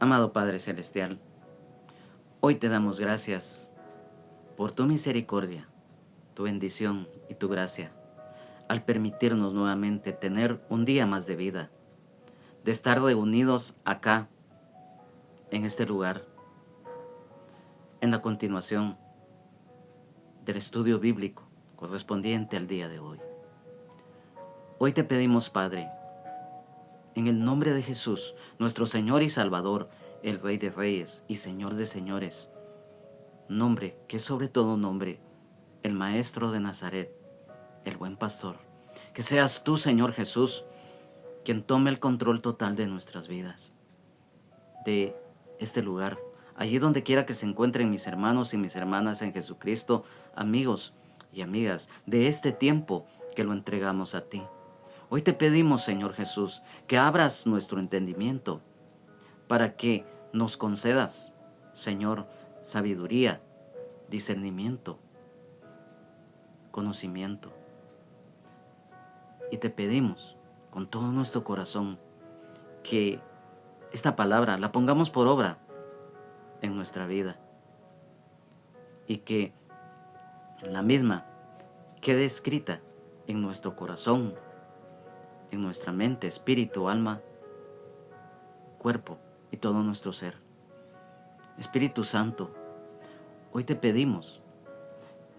Amado Padre Celestial, hoy te damos gracias por tu misericordia, tu bendición y tu gracia, al permitirnos nuevamente tener un día más de vida, de estar reunidos acá, en este lugar, en la continuación del estudio bíblico correspondiente al día de hoy. Hoy te pedimos, Padre, en el nombre de Jesús, nuestro Señor y Salvador, el Rey de Reyes y Señor de Señores, nombre que es sobre todo nombre, el Maestro de Nazaret, el Buen Pastor, que seas tú, Señor Jesús, quien tome el control total de nuestras vidas, de este lugar, allí donde quiera que se encuentren mis hermanos y mis hermanas en Jesucristo, amigos y amigas de este tiempo que lo entregamos a ti. Hoy te pedimos, Señor Jesús, que abras nuestro entendimiento para que nos concedas, Señor, sabiduría, discernimiento, conocimiento. Y te pedimos con todo nuestro corazón que esta palabra la pongamos por obra en nuestra vida y que la misma quede escrita en nuestro corazón, en nuestra mente, espíritu, alma, cuerpo y todo nuestro ser. Espíritu Santo, hoy te pedimos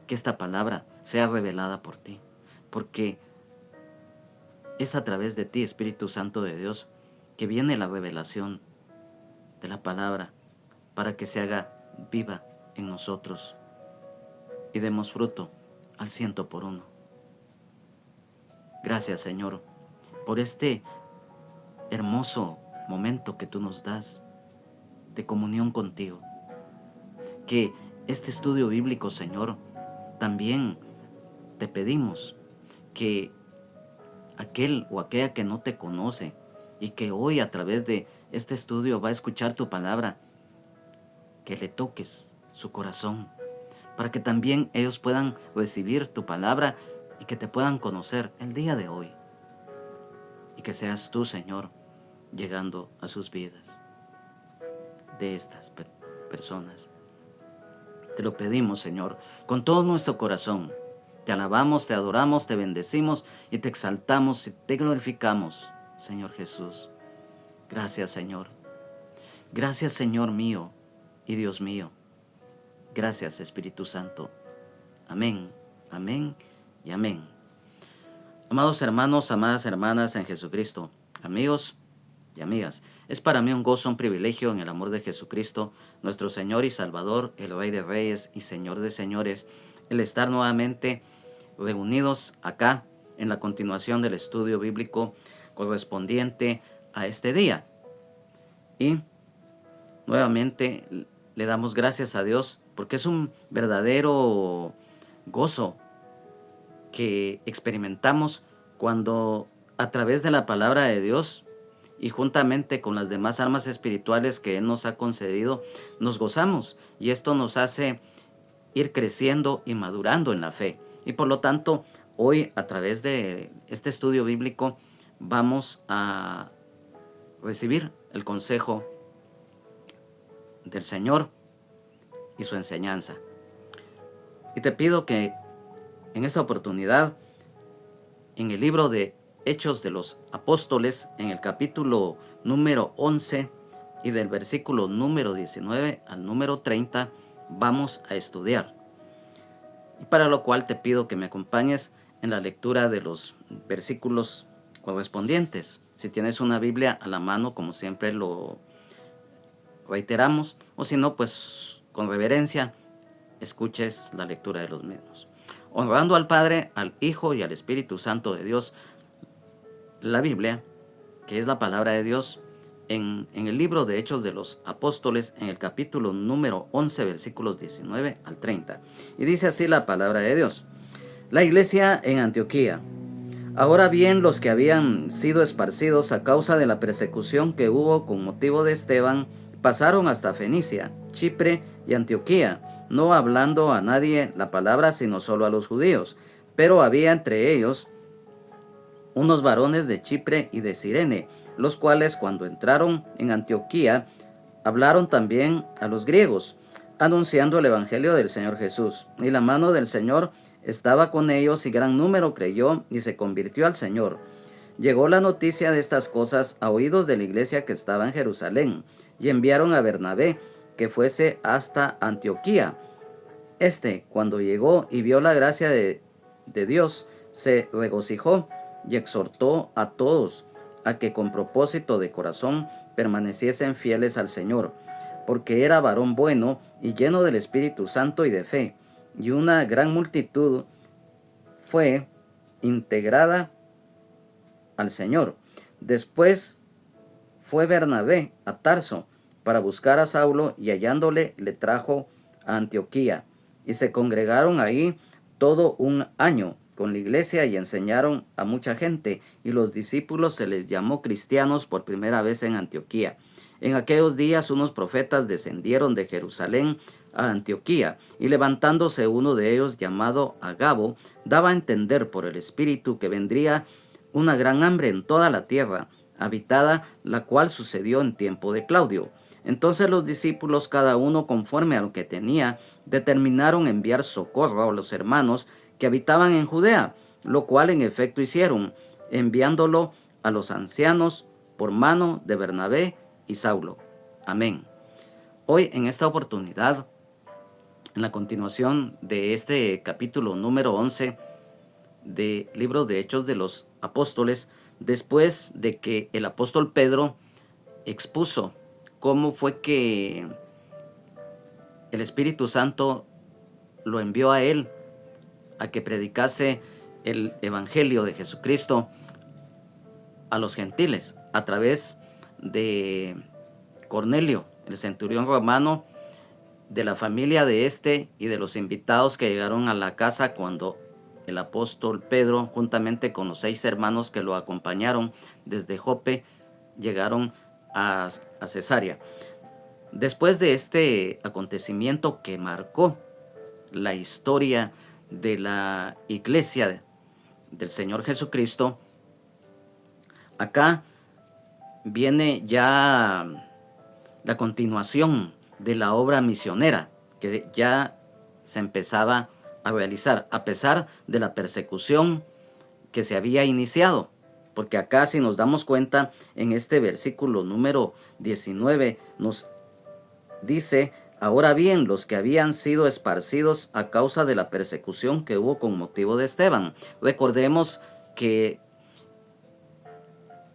que esta palabra sea revelada por ti, porque es a través de ti, Espíritu Santo de Dios, que viene la revelación de la palabra para que se haga viva en nosotros y demos fruto al 100%. Gracias, Señor, por este hermoso momento que tú nos das de comunión contigo. Que este estudio bíblico, Señor, también te pedimos que aquel o aquella que no te conoce y que hoy a través de este estudio va a escuchar tu palabra, que le toques su corazón para que también ellos puedan recibir tu palabra y que te puedan conocer el día de hoy. Y que seas tú, Señor, llegando a sus vidas de estas personas. Te lo pedimos, Señor, con todo nuestro corazón. Te alabamos, te adoramos, te bendecimos y te exaltamos y te glorificamos, Señor Jesús. Gracias, Señor. Gracias, Señor mío y Dios mío. Gracias, Espíritu Santo. Amén, amén y amén. Amados hermanos, amadas hermanas en Jesucristo, amigos y amigas, es para mí un gozo, un privilegio en el amor de Jesucristo, nuestro Señor y Salvador, el Rey de Reyes y Señor de Señores, el estar nuevamente reunidos acá en la continuación del estudio bíblico correspondiente a este día. Y nuevamente le damos gracias a Dios porque es un verdadero gozo que experimentamos cuando a través de la palabra de Dios y juntamente con las demás armas espirituales que Él nos ha concedido, nos gozamos y esto nos hace ir creciendo y madurando en la fe. Y por lo tanto, hoy a través de este estudio bíblico vamos a recibir el consejo del Señor y su enseñanza. Y te pido que en esta oportunidad, en el libro de Hechos de los Apóstoles, en el capítulo número 11 y del versículo número 19 al número 30, vamos a estudiar. Y para lo cual te pido que me acompañes en la lectura de los versículos correspondientes. Si tienes una Biblia a la mano, como siempre lo reiteramos, o si no, pues con reverencia, escuches la lectura de los mismos. Honrando al Padre, al Hijo y al Espíritu Santo de Dios, la Biblia, que es la palabra de Dios, en el libro de Hechos de los Apóstoles, en el capítulo número 11, versículos 19 al 30. Y dice así la palabra de Dios. La iglesia en Antioquía. Ahora bien, los que habían sido esparcidos a causa de la persecución que hubo con motivo de Esteban, pasaron hasta Fenicia, Chipre y Antioquía, no hablando a nadie la palabra, sino solo a los judíos. Pero había entre ellos unos varones de Chipre y de Cirene, los cuales cuando entraron en Antioquía Hablaron también a los griegos, anunciando el evangelio del Señor Jesús. Y la mano del Señor estaba con ellos y gran número creyó y se convirtió al Señor. Llegó la noticia de estas cosas a oídos de la iglesia que estaba en Jerusalén, y enviaron a Bernabé que fuese hasta Antioquía. Cuando llegó y vio la gracia de Dios, se regocijó y exhortó a todos a que con propósito de corazón permaneciesen fieles al Señor, porque era varón bueno y lleno del Espíritu Santo y de fe, y una gran multitud fue integrada al Señor. Después fue Bernabé a Tarso para buscar a Saulo, y hallándole le trajo a Antioquía. Y se congregaron ahí todo un año con la iglesia y enseñaron a mucha gente, y los discípulos se les llamó cristianos por primera vez en Antioquía. En aquellos días unos profetas descendieron de Jerusalén a Antioquía, y levantándose uno de ellos llamado Agabo, daba a entender por el Espíritu que vendría una gran hambre en toda la tierra habitada, la cual sucedió en tiempo de Claudio. Entonces los discípulos, cada uno conforme a lo que tenía, determinaron enviar socorro a los hermanos que habitaban en Judea, lo cual en efecto hicieron, enviándolo a los ancianos por mano de Bernabé y Saulo. Amén. Hoy, en esta oportunidad, en la continuación de este capítulo número 11 del libro de Hechos de los Apóstoles, después de que el apóstol Pedro expuso cómo fue que el Espíritu Santo lo envió a él a que predicase el Evangelio de Jesucristo a los gentiles a través de Cornelio, el centurión romano, de la familia de y de los invitados que llegaron a la casa cuando el apóstol Pedro, juntamente con los 6 hermanos que lo acompañaron desde Jope, llegaron a Cesarea. Después de este acontecimiento que marcó la historia de la iglesia del Señor Jesucristo, acá viene ya la continuación de la obra misionera que ya se empezaba a realizar, a pesar de la persecución que se había iniciado. Porque acá, si nos damos cuenta, en este versículo número 19 nos dice: ahora bien, los que habían sido esparcidos a causa de la persecución que hubo con motivo de Esteban. Recordemos que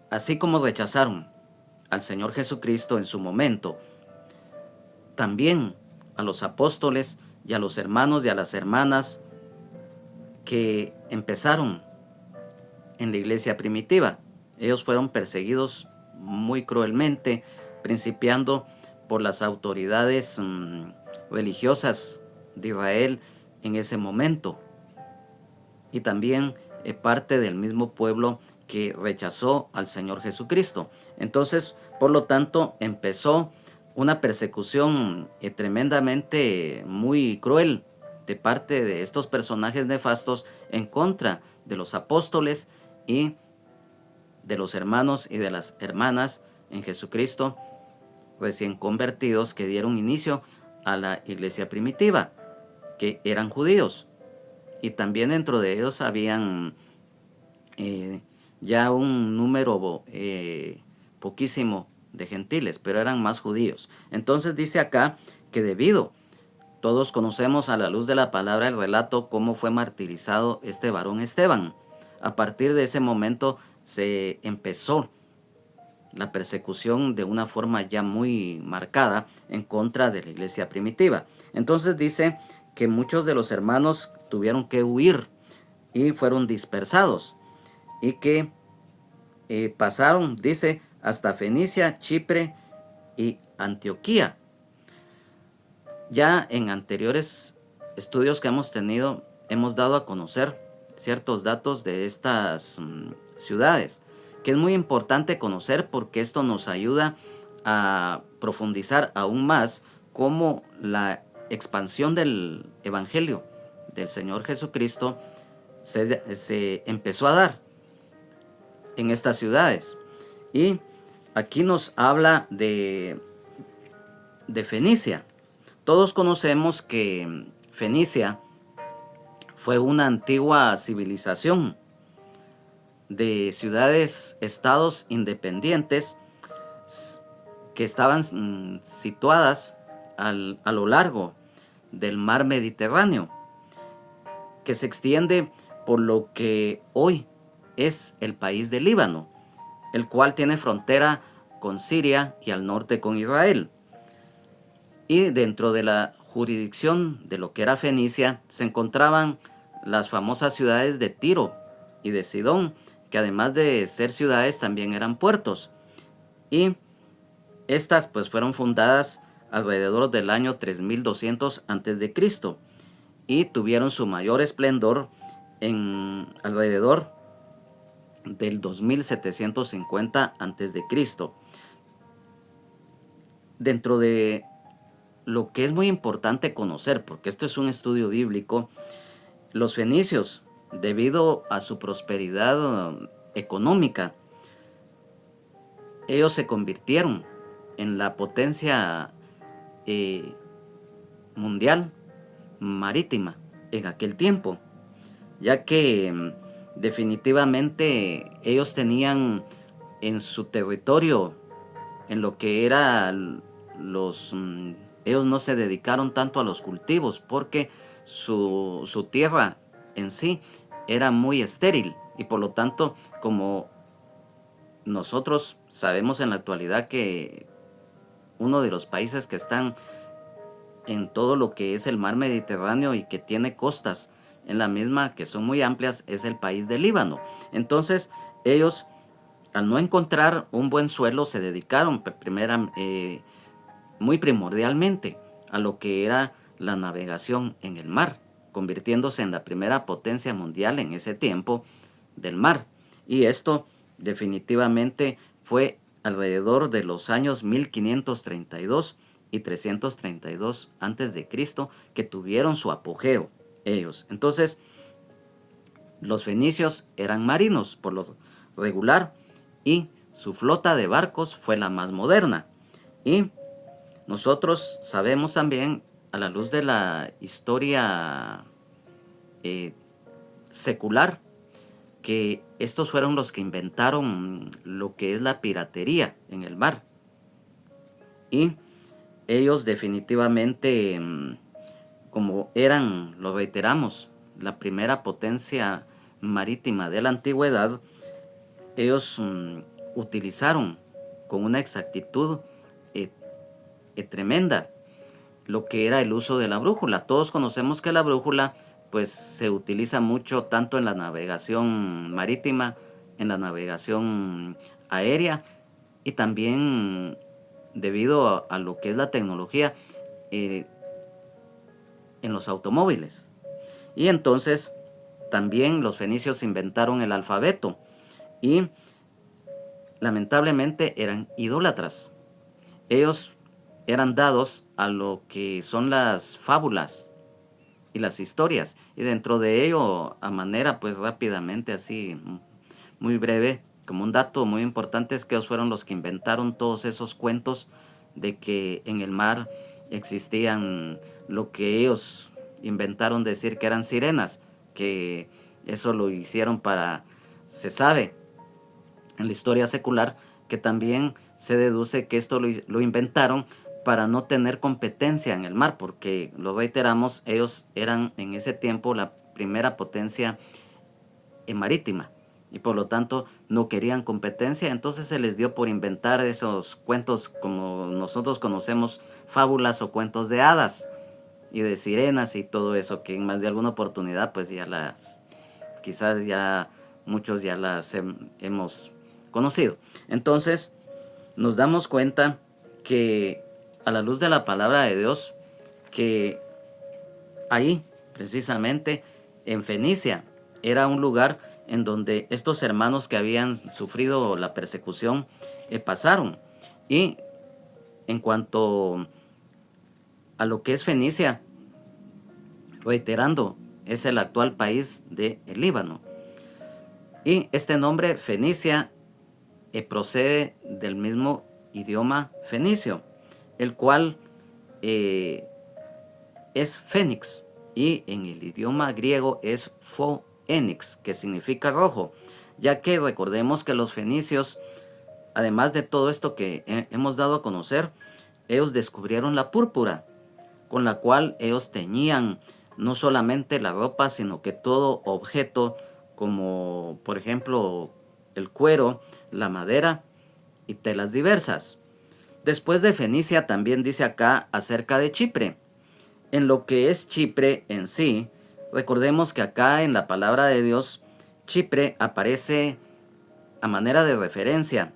así como rechazaron al Señor Jesucristo en su momento, también a los apóstoles y a los hermanos y a las hermanas que empezaron en la iglesia primitiva. Ellos fueron perseguidos muy cruelmente, principiando por las autoridades religiosas de Israel en ese momento, y también parte del mismo pueblo que rechazó al Señor Jesucristo. Entonces, por lo tanto, empezó una persecución tremendamente muy cruel de parte de estos personajes nefastos en contra de los apóstoles y de los hermanos y de las hermanas en Jesucristo recién convertidos, que dieron inicio a la iglesia primitiva, que eran judíos, y también dentro de ellos habían ya un número poquísimo de gentiles, pero eran más judíos. Entonces dice acá que todos conocemos a la luz de la palabra el relato cómo fue martirizado este varón Esteban. A partir de ese momento se empezó la persecución de una forma ya muy marcada en contra de la iglesia primitiva. Entonces dice que muchos de los hermanos tuvieron que huir y fueron dispersados, y que pasaron, dice, hasta Fenicia, Chipre y Antioquía. Ya en anteriores estudios que hemos tenido, hemos dado a conocer ciertos datos de estas ciudades, que es muy importante conocer porque esto nos ayuda a profundizar aún más cómo la expansión del Evangelio del Señor Jesucristo se empezó a dar en estas ciudades. Y aquí nos habla de de Fenicia. Todos conocemos que Fenicia fue una antigua civilización de ciudades, estados independientes que estaban situadas a lo largo del mar Mediterráneo, que se extiende por lo que hoy es el país de Líbano, el cual tiene frontera con Siria y al norte con Israel. Y dentro de la jurisdicción de lo que era Fenicia se encontraban las famosas ciudades de Tiro y de Sidón, que además de ser ciudades también eran puertos. Y estas pues fueron fundadas alrededor del año 3200 a.C. y tuvieron su mayor esplendor en alrededor del 2750 a.C. Dentro de lo que es muy importante conocer, porque esto es un estudio bíblico, los fenicios, debido a su prosperidad económica, ellos se convirtieron en la potencia mundial marítima en aquel tiempo, ya que definitivamente ellos tenían en su territorio, en lo que era ellos no se dedicaron tanto a los cultivos porque su tierra en sí era muy estéril, y por lo tanto, como nosotros sabemos en la actualidad que uno de los países que están en todo lo que es el mar Mediterráneo y que tiene costas en la misma que son muy amplias es el país de Líbano. Entonces ellos, al no encontrar un buen suelo, se dedicaron muy primordialmente a lo que era la navegación en el mar, convirtiéndose en la primera potencia mundial en ese tiempo del mar. Y esto definitivamente fue alrededor de los años 1532 y 332 antes de Cristo que tuvieron su apogeo ellos. Entonces, los fenicios eran marinos por lo regular y su flota de barcos fue la más moderna. Y nosotros sabemos también, a la luz de la historia secular, que estos fueron los que inventaron lo que es la piratería en el mar. Y ellos definitivamente, como eran, lo reiteramos, la primera potencia marítima de la antigüedad, ellos utilizaron con una exactitud tremenda lo que era el uso de la brújula. Todos conocemos que la brújula pues se utiliza mucho tanto en la navegación marítima, en la navegación aérea y también debido a lo que es la tecnología en los automóviles. Y entonces también los fenicios inventaron el alfabeto y lamentablemente eran idólatras. Ellos eran dados a lo que son las fábulas y las historias, y dentro de ello, a manera pues rápidamente, así muy breve, como un dato muy importante, es que ellos fueron los que inventaron todos esos cuentos de que en el mar existían lo que ellos inventaron decir que eran sirenas, que eso lo hicieron se sabe en la historia secular que también se deduce que esto lo inventaron para no tener competencia en el mar, porque lo reiteramos, ellos eran en ese tiempo la primera potencia marítima y por lo tanto no querían competencia. Entonces se les dio por inventar esos cuentos como nosotros conocemos, fábulas o cuentos de hadas y de sirenas y todo eso, que en más de alguna oportunidad pues quizás ya muchos ya las hemos conocido. Entonces nos damos cuenta que a la luz de la palabra de Dios, que ahí precisamente en Fenicia era un lugar en donde estos hermanos que habían sufrido la persecución pasaron. Y en cuanto a lo que es Fenicia, reiterando, es el actual país de Líbano. Y este nombre Fenicia procede del mismo idioma fenicio, el cual es fénix, y en el idioma griego es phoenix, que significa rojo, ya que recordemos que los fenicios, además de todo esto que hemos dado a conocer, ellos descubrieron la púrpura, con la cual ellos teñían no solamente la ropa, sino que todo objeto, como por ejemplo el cuero, la madera y telas diversas. Después de Fenicia también dice acá acerca de Chipre. En lo que es Chipre en sí, recordemos que acá en la palabra de Dios, Chipre aparece a manera de referencia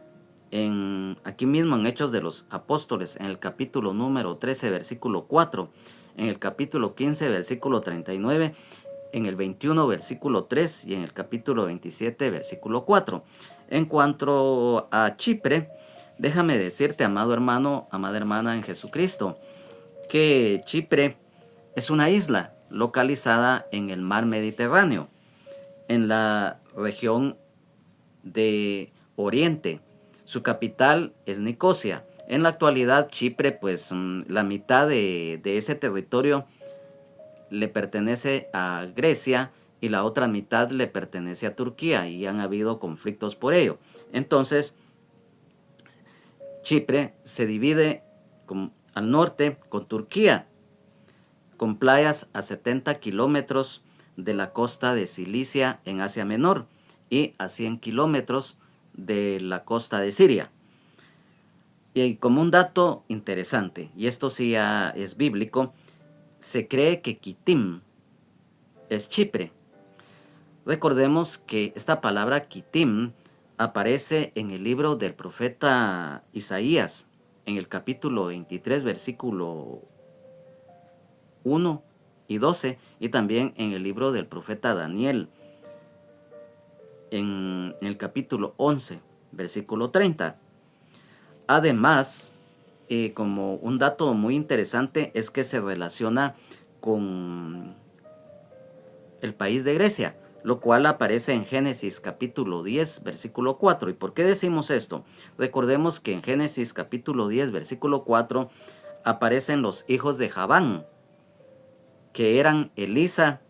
aquí mismo en Hechos de los Apóstoles, en el capítulo número 13, versículo 4, en el capítulo 15, versículo 39, en el 21, versículo 3 y en el capítulo 27, versículo 4. En cuanto a Chipre, déjame decirte, amado hermano, amada hermana en Jesucristo, que Chipre es una isla localizada en el mar Mediterráneo, en la región de Oriente. Su capital es Nicosia. En la actualidad Chipre, pues la mitad de ese territorio le pertenece a Grecia y la otra mitad le pertenece a Turquía, y han habido conflictos por ello. Entonces, Chipre se divide al norte con Turquía, con playas a 70 kilómetros de la costa de Cilicia en Asia Menor y a 100 kilómetros de la costa de Siria. Y como un dato interesante, y esto sí ya es bíblico, se cree que Kitim es Chipre. Recordemos que esta palabra Kitim aparece en el libro del profeta Isaías, en el capítulo 23, versículo 1 y 12, y también en el libro del profeta Daniel, en el capítulo 11, versículo 30. Además, como un dato muy interesante es que se relaciona con el país de Grecia, lo cual aparece en Génesis capítulo 10, versículo 4. ¿Y por qué decimos esto? Recordemos que en Génesis capítulo 10, versículo 4, aparecen los hijos de Javán, que eran Elisa,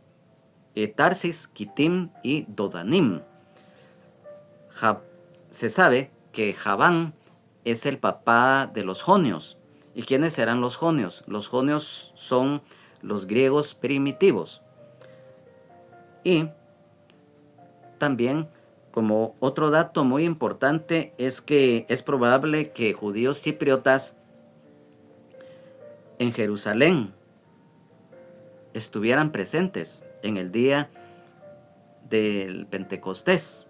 Tarsis, Kitim y Dodanim. Se sabe que Javán es el papá de los jonios. ¿Y quiénes eran los jonios? Los jonios son los griegos primitivos. Y también, como otro dato muy importante, es que es probable que judíos chipriotas en Jerusalén estuvieran presentes en el día del Pentecostés,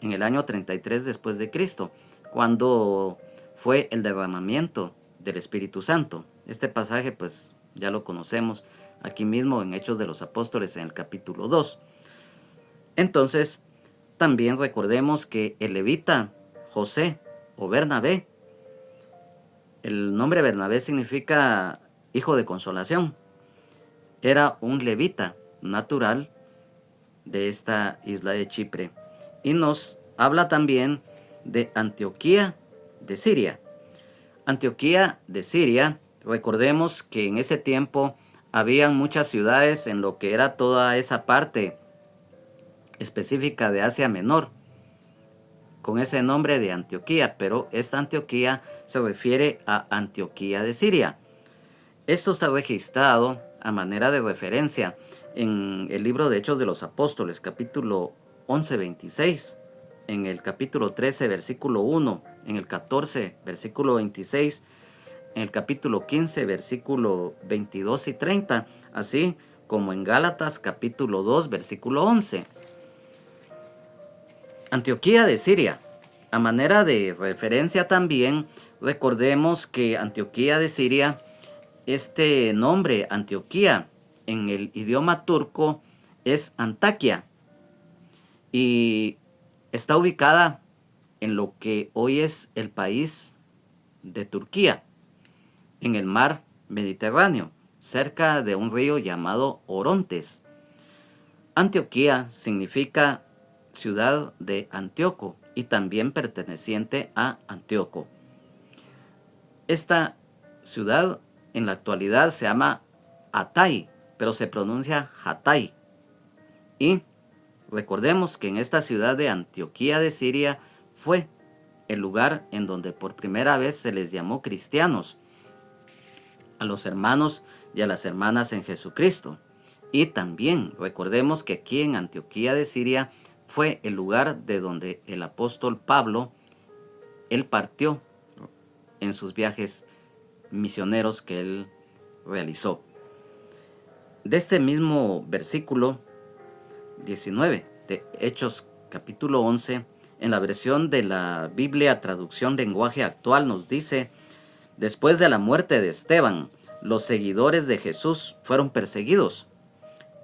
en el año 33 después de Cristo, cuando fue el derramamiento del Espíritu Santo. Este pasaje pues ya lo conocemos aquí mismo en Hechos de los Apóstoles en el capítulo 2. Entonces, también recordemos que el levita José o Bernabé, el nombre Bernabé significa hijo de consolación, era un levita natural de esta isla de Chipre. Y nos habla también de Antioquía de Siria. Antioquía de Siria, recordemos que en ese tiempo habían muchas ciudades en lo que era toda esa parte específica de Asia Menor, con ese nombre de Antioquía, pero esta Antioquía se refiere a Antioquía de Siria. Esto está registrado a manera de referencia en el libro de Hechos de los Apóstoles, capítulo 11, 26, en el capítulo 13, versículo 1, en el 14, versículo 26, en el capítulo 15, versículo 22 y 30, así como en Gálatas, capítulo 2, versículo 11. Antioquía de Siria. A manera de referencia también, recordemos que Antioquía de Siria, este nombre Antioquía en el idioma turco es Antakia y está ubicada en lo que hoy es el país de Turquía, en el mar Mediterráneo, cerca de un río llamado Orontes. Antioquía significa ciudad de Antíoco y también perteneciente a Antíoco. Esta ciudad en la actualidad se llama Atay, pero se pronuncia Hatay. Y recordemos que en esta ciudad de Antioquía de Siria fue el lugar en donde por primera vez se les llamó cristianos a los hermanos y a las hermanas en Jesucristo. Y también recordemos que aquí en Antioquía de Siria fue el lugar de donde el apóstol Pablo, él partió en sus viajes misioneros que él realizó. De este mismo versículo 19 de Hechos capítulo 11, en la versión de la Biblia traducción lenguaje actual nos dice: después de la muerte de Esteban, los seguidores de Jesús fueron perseguidos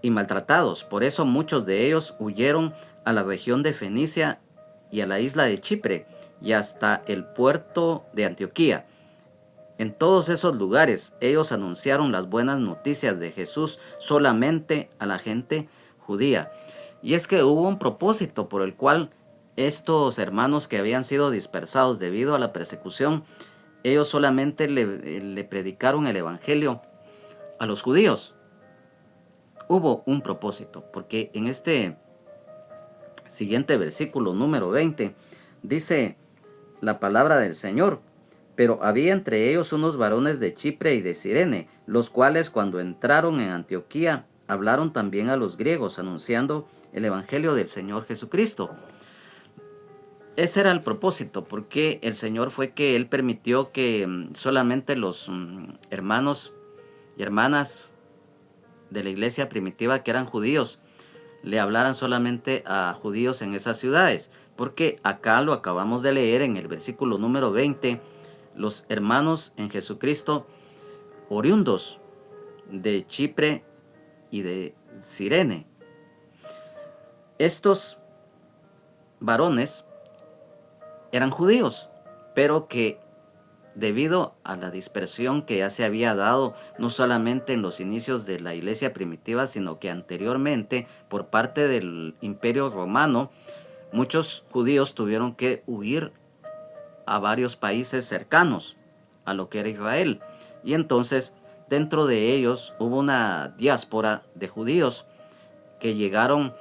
y maltratados. Por eso muchos de ellos huyeron a la región de Fenicia y a la isla de Chipre y hasta el puerto de Antioquía. En todos esos lugares ellos anunciaron las buenas noticias de Jesús solamente a la gente judía. Y es que hubo un propósito por el cual estos hermanos que habían sido dispersados debido a la persecución, ellos solamente le predicaron el evangelio a los judíos. Hubo un propósito, porque en este siguiente versículo número 20 dice la palabra del Señor: pero había entre ellos unos varones de Chipre y de Cirene, los cuales cuando entraron en Antioquía hablaron también a los griegos, anunciando el evangelio del Señor Jesucristo. Ese era el propósito, porque el Señor fue que Él permitió que solamente los hermanos y hermanas de la iglesia primitiva que eran judíos le hablaran solamente a judíos en esas ciudades, porque acá lo acabamos de leer en el versículo número 20, los hermanos en Jesucristo oriundos de Chipre y de Cirene. Estos varones eran judíos, pero que debido a la dispersión que ya se había dado no solamente en los inicios de la iglesia primitiva, sino que anteriormente por parte del Imperio Romano, muchos judíos tuvieron que huir a varios países cercanos a lo que era Israel. Y entonces dentro de ellos hubo una diáspora de judíos que llegaron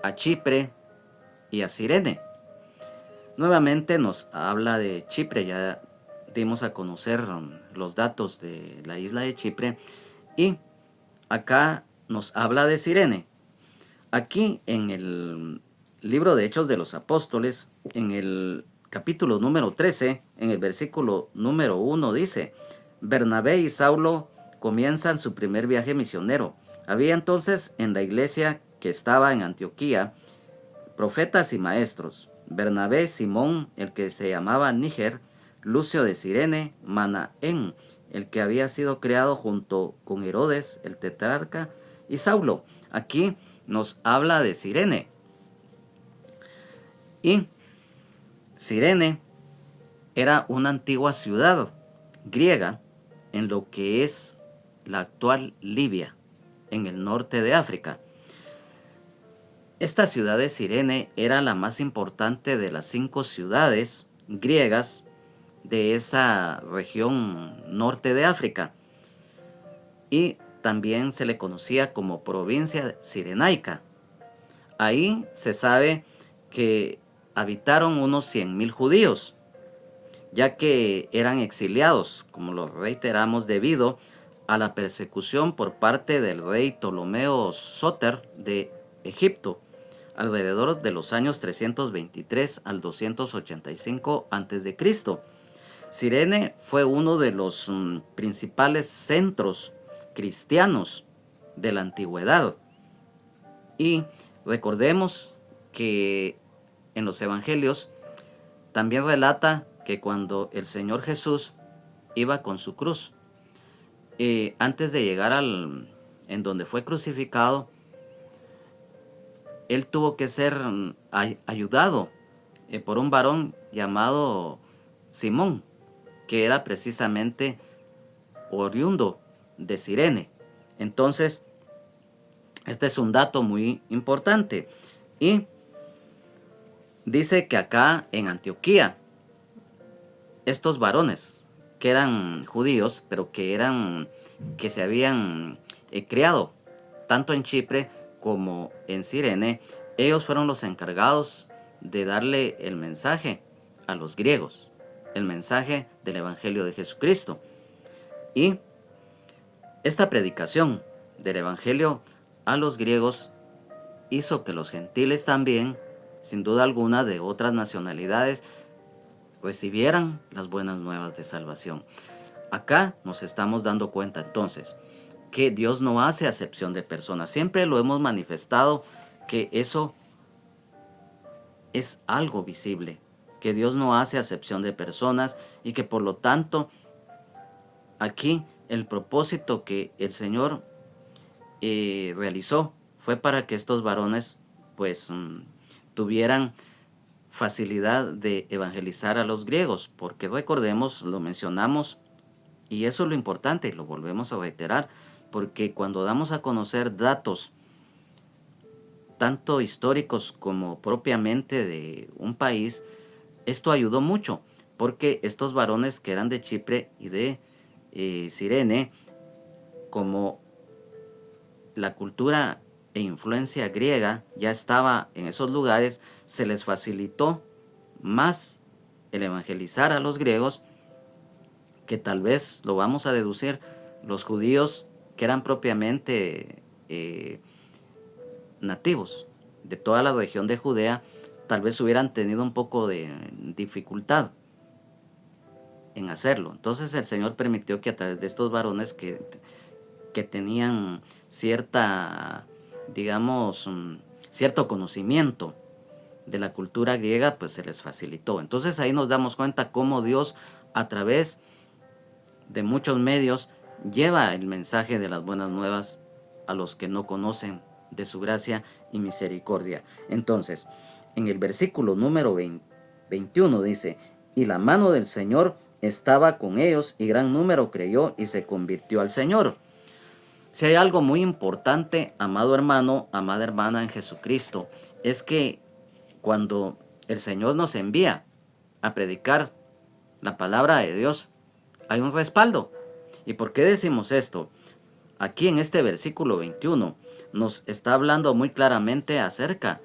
a Chipre y a Cirene. Nuevamente nos habla de Chipre, ya dimos a conocer los datos de la isla de Chipre, y acá nos habla de Cirene. Aquí en el libro de Hechos de los Apóstoles, en el capítulo número 13, en el versículo número 1 dice: Bernabé y Saulo comienzan su primer viaje misionero. Había entonces en la iglesia que estaba en Antioquía profetas y maestros: Bernabé, Simón, el que se llamaba Níger, Lucio de Cirene, Manaén, el que había sido creado junto con Herodes, el tetrarca, y Saulo. Aquí nos habla de Cirene. Y Cirene era una antigua ciudad griega en lo que es la actual Libia, en el norte de África. Esta ciudad de Cirene era la más importante de las 5 ciudades griegas de esa región norte de África, y también se le conocía como provincia cirenaica. Ahí se sabe que habitaron unos 100,000 judíos, ya que eran exiliados, como lo reiteramos, debido a la persecución por parte del rey Ptolomeo Sóter de Egipto, alrededor de los años 323 al 285 a.C. Cirene fue uno de los principales centros cristianos de la antigüedad. Y recordemos que en los evangelios también relata que cuando el Señor Jesús iba con su cruz, antes de llegar en donde fue crucificado, él tuvo que ser ayudado por un varón llamado Simón, que era precisamente oriundo de Cirene. Entonces, este es un dato muy importante. Y dice que acá en Antioquía, estos varones que eran judíos, pero que se habían criado tanto en Chipre como en Cirene. Ellos fueron los encargados de darle el mensaje a los griegos, el mensaje del Evangelio de Jesucristo. Y esta predicación del Evangelio a los griegos hizo que los gentiles también, sin duda alguna, de otras nacionalidades, recibieran las buenas nuevas de salvación. Acá nos estamos dando cuenta entonces que Dios no hace acepción de personas. Siempre lo hemos manifestado, que eso es algo visible, que Dios no hace acepción de personas y que por lo tanto aquí el propósito que el Señor realizó fue para que estos varones pues tuvieran facilidad de evangelizar a los griegos, porque recordemos, lo mencionamos, y eso es lo importante y lo volvemos a reiterar, porque cuando damos a conocer datos tanto históricos como propiamente de un país, esto ayudó mucho, porque estos varones que eran de Chipre y de Cirene, como la cultura e influencia griega ya estaba en esos lugares, se les facilitó más el evangelizar a los griegos, que tal vez, lo vamos a deducir, los judíos que eran propiamente nativos de toda la región de Judea, tal vez hubieran tenido un poco de dificultad en hacerlo. Entonces el Señor permitió que a través de estos varones que tenían cierta, digamos, cierto conocimiento de la cultura griega, pues se les facilitó. Entonces ahí nos damos cuenta cómo Dios, a través de muchos medios, lleva el mensaje de las buenas nuevas a los que no conocen de su gracia y misericordia. Entonces, en el versículo número 21 dice: y la mano del Señor estaba con ellos, y gran número creyó y se convirtió al Señor. Si hay algo muy importante, amado hermano, amada hermana en Jesucristo, es que cuando el Señor nos envía a predicar la palabra de Dios, hay un respaldo. ¿Y por qué decimos esto? Aquí en este versículo 21 nos está hablando muy claramente acerca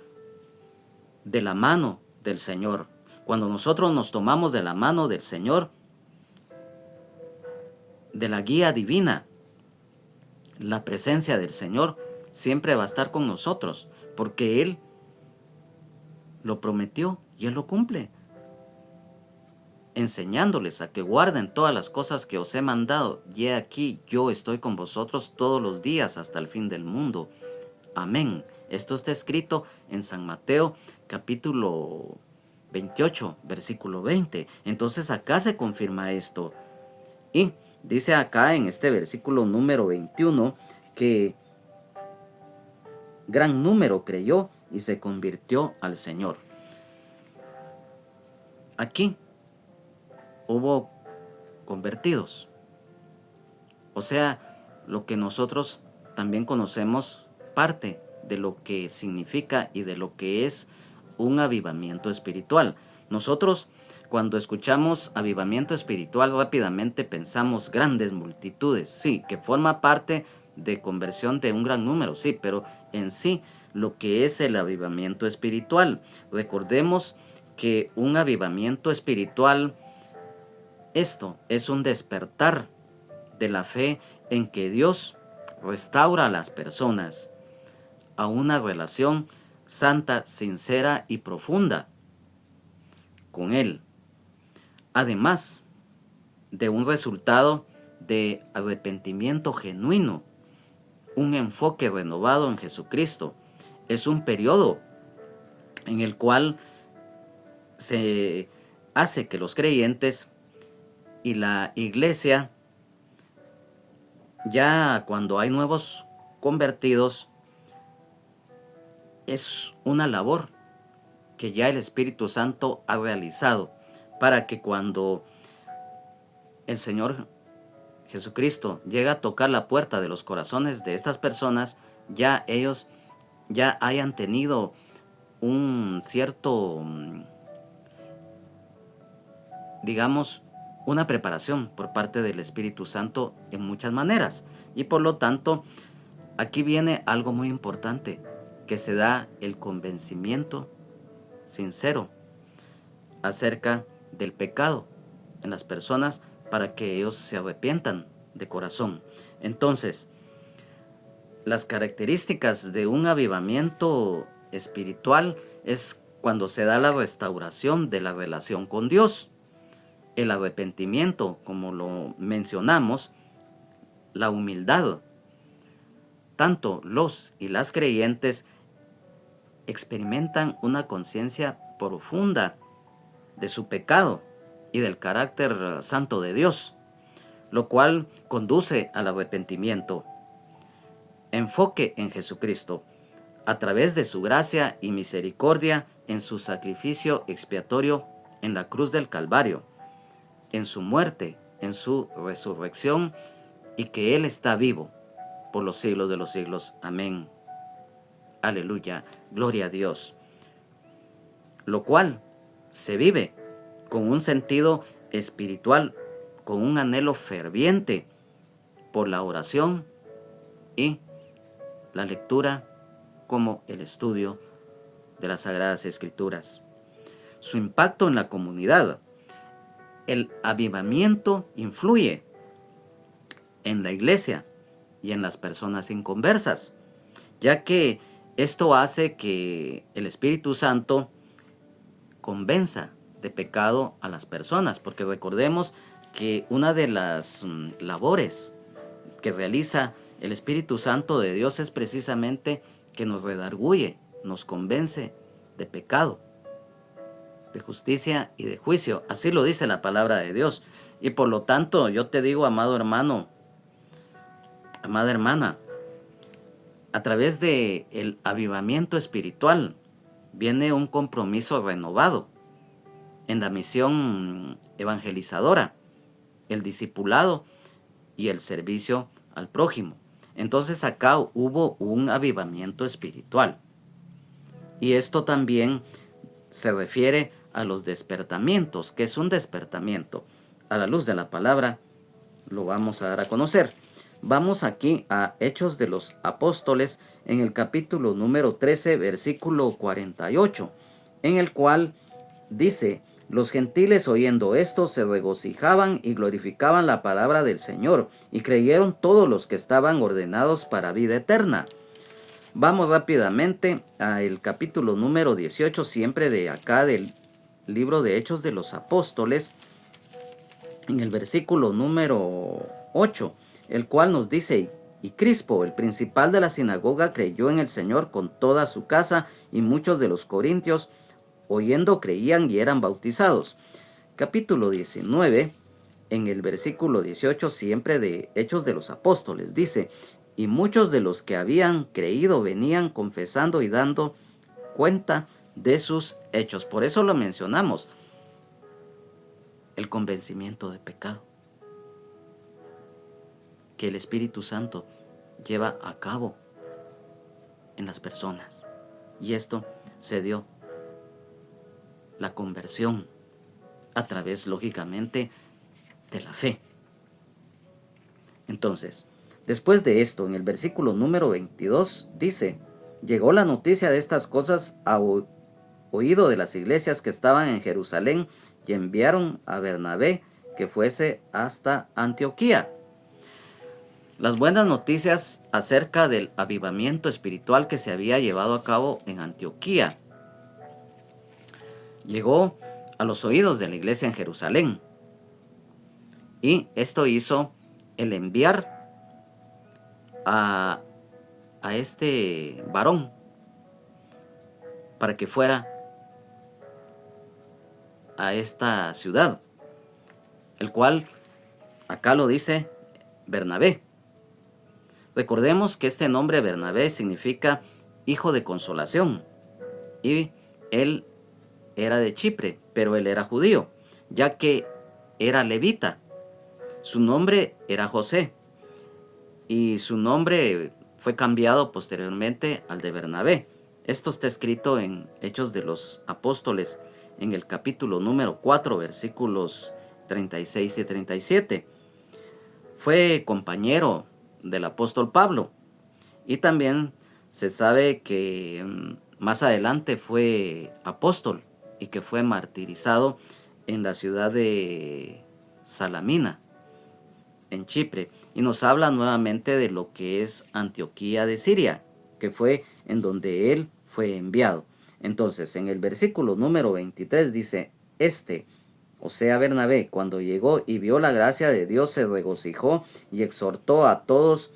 de la mano del Señor. Cuando nosotros nos tomamos de la mano del Señor, de la guía divina, la presencia del Señor siempre va a estar con nosotros, porque Él lo prometió y Él lo cumple, enseñándoles a que guarden todas las cosas que os he mandado. Y he aquí, yo estoy con vosotros todos los días hasta el fin del mundo. Amén. Esto está escrito en San Mateo capítulo 28, versículo 20. Entonces acá se confirma esto. Y dice acá en este versículo número 21 que gran número creyó y se convirtió al Señor. Aquí hubo convertidos. O sea, lo que nosotros también conocemos, parte de lo que significa y de lo que es un avivamiento espiritual. Nosotros, cuando escuchamos avivamiento espiritual, rápidamente pensamos grandes multitudes, sí, que forma parte de conversión de un gran número, sí, pero en sí, lo que es el avivamiento espiritual. Recordemos que un avivamiento espiritual, esto es un despertar de la fe en que Dios restaura a las personas a una relación santa, sincera y profunda con Él. Además de un resultado de arrepentimiento genuino, un enfoque renovado en Jesucristo. Es un periodo en el cual se hace que los creyentes y la iglesia, ya cuando hay nuevos convertidos, es una labor que ya el Espíritu Santo ha realizado para que cuando el Señor Jesucristo llega a tocar la puerta de los corazones de estas personas, ya ellos ya hayan tenido un cierto, digamos, una preparación por parte del Espíritu Santo en muchas maneras. Y por lo tanto, aquí viene algo muy importante, que se da el convencimiento sincero acerca del pecado en las personas para que ellos se arrepientan de corazón. Entonces, las características de un avivamiento espiritual es cuando se da la restauración de la relación con Dios, el arrepentimiento, como lo mencionamos, la humildad. Tanto los y las creyentes experimentan una conciencia profunda de su pecado y del carácter santo de Dios, lo cual conduce al arrepentimiento. Enfoque en Jesucristo, a través de su gracia y misericordia en su sacrificio expiatorio en la cruz del Calvario, en su muerte, en su resurrección, y que Él está vivo por los siglos de los siglos. Amén. Aleluya. Gloria a Dios. Lo cual se vive con un sentido espiritual, con un anhelo ferviente por la oración y la lectura como el estudio de las Sagradas Escrituras. Su impacto en la comunidad. El avivamiento influye en la iglesia y en las personas inconversas, ya que esto hace que el Espíritu Santo convenza de pecado a las personas, porque recordemos que una de las labores que realiza el Espíritu Santo de Dios es precisamente que nos redarguye, nos convence de pecado, de justicia y de juicio. Así lo dice la palabra de Dios. Y por lo tanto, yo te digo, amado hermano, amada hermana, a través de el avivamiento espiritual viene un compromiso renovado en la misión evangelizadora, el discipulado y el servicio al prójimo. Entonces acá hubo un avivamiento espiritual. Y esto también se refiere a los despertamientos. ¿Qué es un despertamiento? A la luz de la palabra lo vamos a dar a conocer. Vamos aquí a Hechos de los Apóstoles en el capítulo número 13, versículo 48, en el cual dice: los gentiles oyendo esto se regocijaban y glorificaban la palabra del Señor, y creyeron todos los que estaban ordenados para vida eterna. Vamos rápidamente al capítulo número 18, siempre de acá del libro de Hechos de los Apóstoles, en el versículo número 8, el cual nos dice: y Crispo, el principal de la sinagoga, creyó en el Señor con toda su casa, y muchos de los corintios, oyendo, creían y eran bautizados. Capítulo 19, en el versículo 18, siempre de Hechos de los Apóstoles, dice: y muchos de los que habían creído venían confesando y dando cuenta de sus hechos. Por eso lo mencionamos, el convencimiento de pecado que el Espíritu Santo lleva a cabo en las personas. Y esto se dio la conversión a través, lógicamente, de la fe. Entonces, después de esto, en el versículo número 22, dice: llegó la noticia de estas cosas a oído de las iglesias que estaban en Jerusalén, y enviaron a Bernabé que fuese hasta Antioquía. Las buenas noticias acerca del avivamiento espiritual que se había llevado a cabo en Antioquía llegó a los oídos de la iglesia en Jerusalén. Y esto hizo el enviar a este varón para que fuera a esta ciudad, el cual acá lo dice Bernabé. Recordemos que este nombre Bernabé significa hijo de consolación, y él era de Chipre, pero él era judío, ya que era levita. Su nombre era José, y su nombre fue cambiado posteriormente al de Bernabé. Esto está escrito en Hechos de los Apóstoles, en el capítulo número 4, versículos 36 y 37. Fue compañero del apóstol Pablo y también se sabe que más adelante fue apóstol y que fue martirizado en la ciudad de Salamina, en Chipre, y nos habla nuevamente de lo que es Antioquía de Siria, que fue en donde él fue enviado. Entonces, en el versículo número 23 dice, o sea Bernabé, cuando llegó y vio la gracia de Dios, se regocijó y exhortó a todos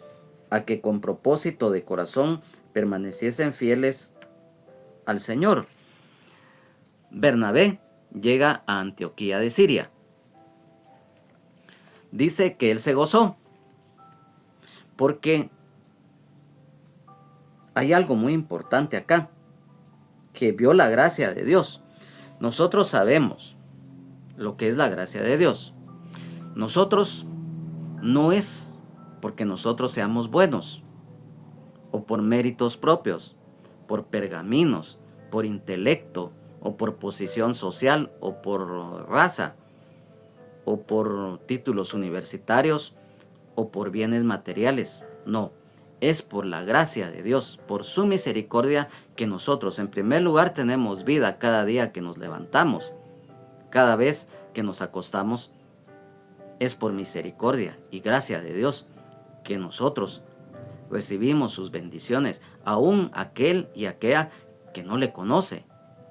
a que con propósito de corazón permaneciesen fieles al Señor. Bernabé llega a Antioquía de Siria. Dice que él se gozó porque hay algo muy importante acá, que vio la gracia de Dios. Nosotros sabemos lo que es la gracia de Dios. Nosotros no es porque nosotros seamos buenos o por méritos propios, por pergaminos, por intelecto o por posición social o por raza o por títulos universitarios o por bienes materiales. No, es por la gracia de Dios, por su misericordia, que nosotros en primer lugar tenemos vida cada día que nos levantamos. Cada vez que nos acostamos es por misericordia y gracia de Dios que nosotros recibimos sus bendiciones, aún aquel y aquella que no le conoce,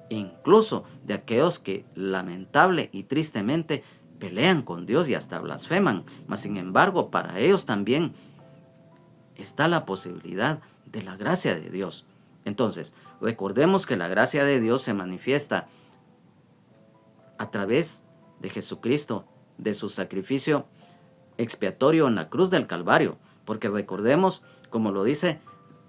incluso de aquellos que lamentable y tristemente pelean con Dios y hasta blasfeman, mas sin embargo para ellos también está la posibilidad de la gracia de Dios. Entonces, recordemos que la gracia de Dios se manifiesta a través de Jesucristo, de su sacrificio expiatorio en la cruz del Calvario, porque recordemos, como lo dice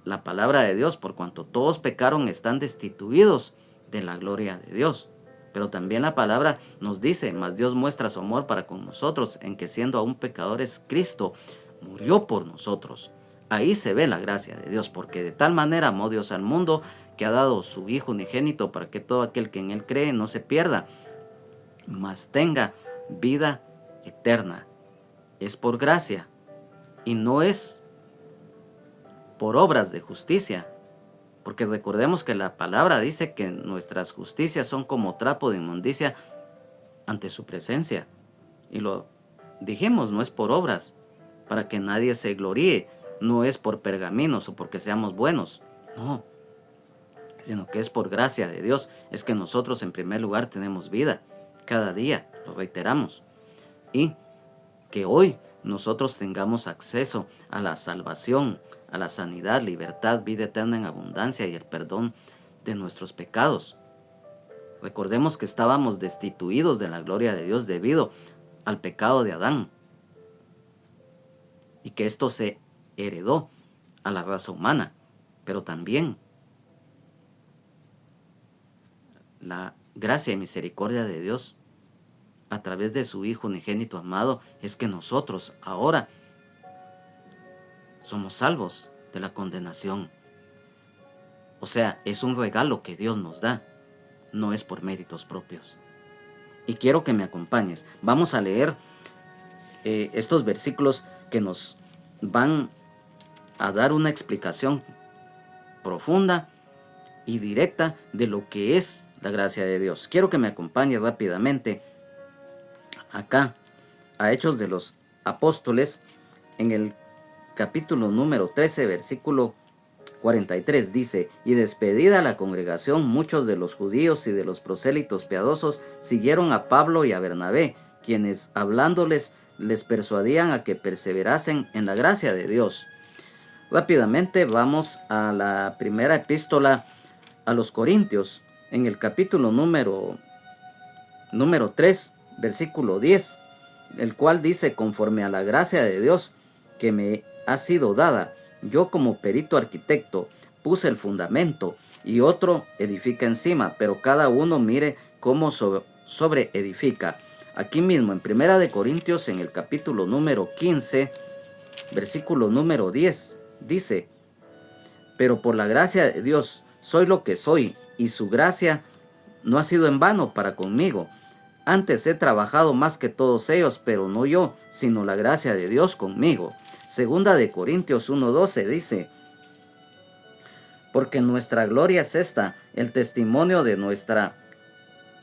la palabra de Dios, por cuanto todos pecaron, están destituidos de la gloria de Dios. Pero también la palabra nos dice, mas Dios muestra su amor para con nosotros, en que siendo aún pecadores, Cristo murió por nosotros. Ahí se ve la gracia de Dios, porque de tal manera amó Dios al mundo, que ha dado su Hijo unigénito, para que todo aquel que en él cree no se pierda, mas tenga vida eterna. Es por gracia y no es por obras de justicia, porque recordemos que la palabra dice que nuestras justicias son como trapo de inmundicia ante su presencia, y lo dijimos, no es por obras para que nadie se gloríe, no es por pergaminos o porque seamos buenos, no, sino que es por gracia de Dios. Es que nosotros en primer lugar tenemos vida cada día, lo reiteramos, y que hoy nosotros tengamos acceso a la salvación, a la sanidad, libertad, vida eterna en abundancia y el perdón de nuestros pecados. Recordemos que estábamos destituidos de la gloria de Dios debido al pecado de Adán, y que esto se heredó a la raza humana, pero también la gracia y misericordia de Dios a través de su Hijo unigénito amado es que nosotros ahora somos salvos de la condenación. O sea, es un regalo que Dios nos da, no es por méritos propios. Y quiero que me acompañes. Vamos a leer estos versículos que nos van a dar una explicación profunda y directa de lo que es la gracia de Dios. Quiero que me acompañes rápidamente acá a Hechos de los Apóstoles, en el capítulo número 13, versículo 43, dice: y despedida la congregación, muchos de los judíos y de los prosélitos piadosos siguieron a Pablo y a Bernabé, quienes hablándoles les persuadían a que perseverasen en la gracia de Dios. Rápidamente vamos a la primera epístola a los Corintios, en el capítulo número 3, versículo 10, el cual dice: conforme a la gracia de Dios que me ha sido dada, yo como perito arquitecto puse el fundamento y otro edifica encima, pero cada uno mire cómo sobre edifica. Aquí mismo en Primera de Corintios, en el capítulo número 15, versículo número 10, dice: pero por la gracia de Dios soy lo que soy, y su gracia no ha sido en vano para conmigo. Antes he trabajado más que todos ellos, pero no yo, sino la gracia de Dios conmigo. Segunda de Corintios 1:12 dice: porque nuestra gloria es esta, el testimonio de nuestra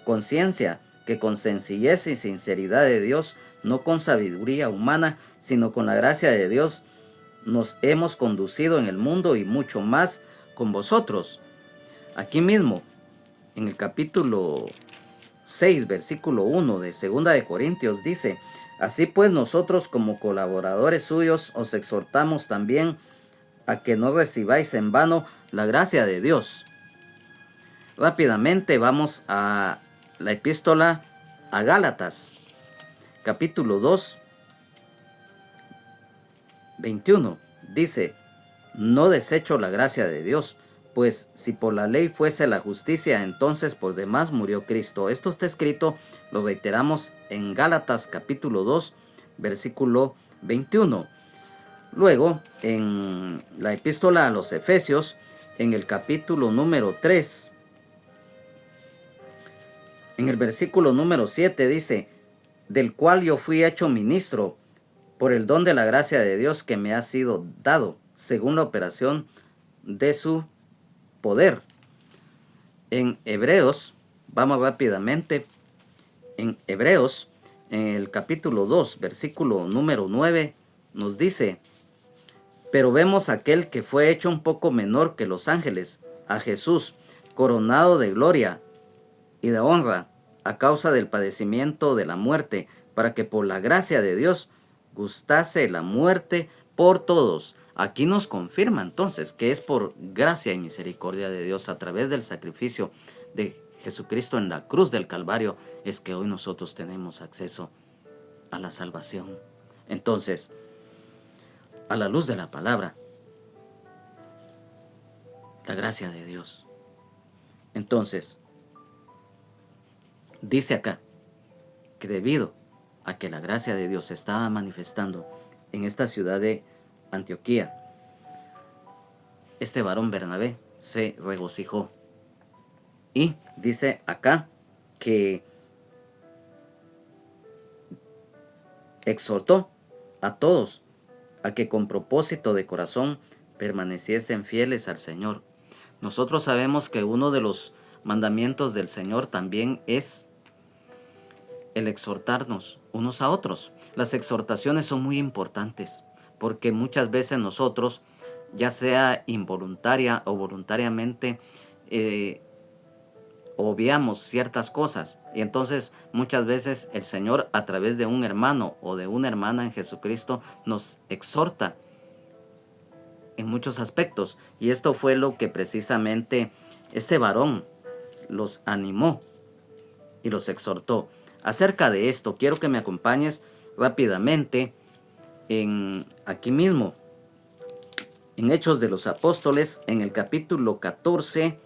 conciencia, que con sencillez y sinceridad de Dios, no con sabiduría humana, sino con la gracia de Dios, nos hemos conducido en el mundo y mucho más con vosotros. Aquí mismo, en el capítulo 6, versículo 1 de 2 de Corintios dice: así pues nosotros como colaboradores suyos os exhortamos también a que no recibáis en vano la gracia de Dios. Rápidamente vamos a la epístola a Gálatas, capítulo 2, 21. Dice: no desecho la gracia de Dios, pues si por la ley fuese la justicia, entonces por demás murió Cristo. Esto está escrito, lo reiteramos, en Gálatas capítulo 2, versículo 21. Luego, en la epístola a los Efesios, en el capítulo número 3, en el versículo número 7 dice: del cual yo fui hecho ministro por el don de la gracia de Dios que me ha sido dado, según la operación de su poder. En Hebreos, vamos rápidamente, en Hebreos, en el capítulo 2, versículo número 9, nos dice: pero vemos aquel que fue hecho un poco menor que los ángeles, a Jesús, coronado de gloria y de honra, a causa del padecimiento de la muerte, para que por la gracia de Dios gustase la muerte por todos. Aquí nos confirma entonces que es por gracia y misericordia de Dios, a través del sacrificio de Jesucristo en la cruz del Calvario, es que hoy nosotros tenemos acceso a la salvación. Entonces, a la luz de la palabra, la gracia de Dios. Entonces, dice acá que debido a que la gracia de Dios se estaba manifestando en esta ciudad de Antioquía, este varón Bernabé se regocijó. Y dice acá que exhortó a todos a que con propósito de corazón permaneciesen fieles al Señor. Nosotros sabemos que uno de los mandamientos del Señor también es el exhortarnos unos a otros. Las exhortaciones son muy importantes porque muchas veces nosotros, ya sea involuntaria o voluntariamente, obviamos ciertas cosas, y entonces muchas veces el Señor, a través de un hermano o de una hermana en Jesucristo, nos exhorta en muchos aspectos, y esto fue lo que precisamente este varón los animó y los exhortó. Acerca de esto, quiero que me acompañes rápidamente aquí mismo, en Hechos de los Apóstoles, en el capítulo 14,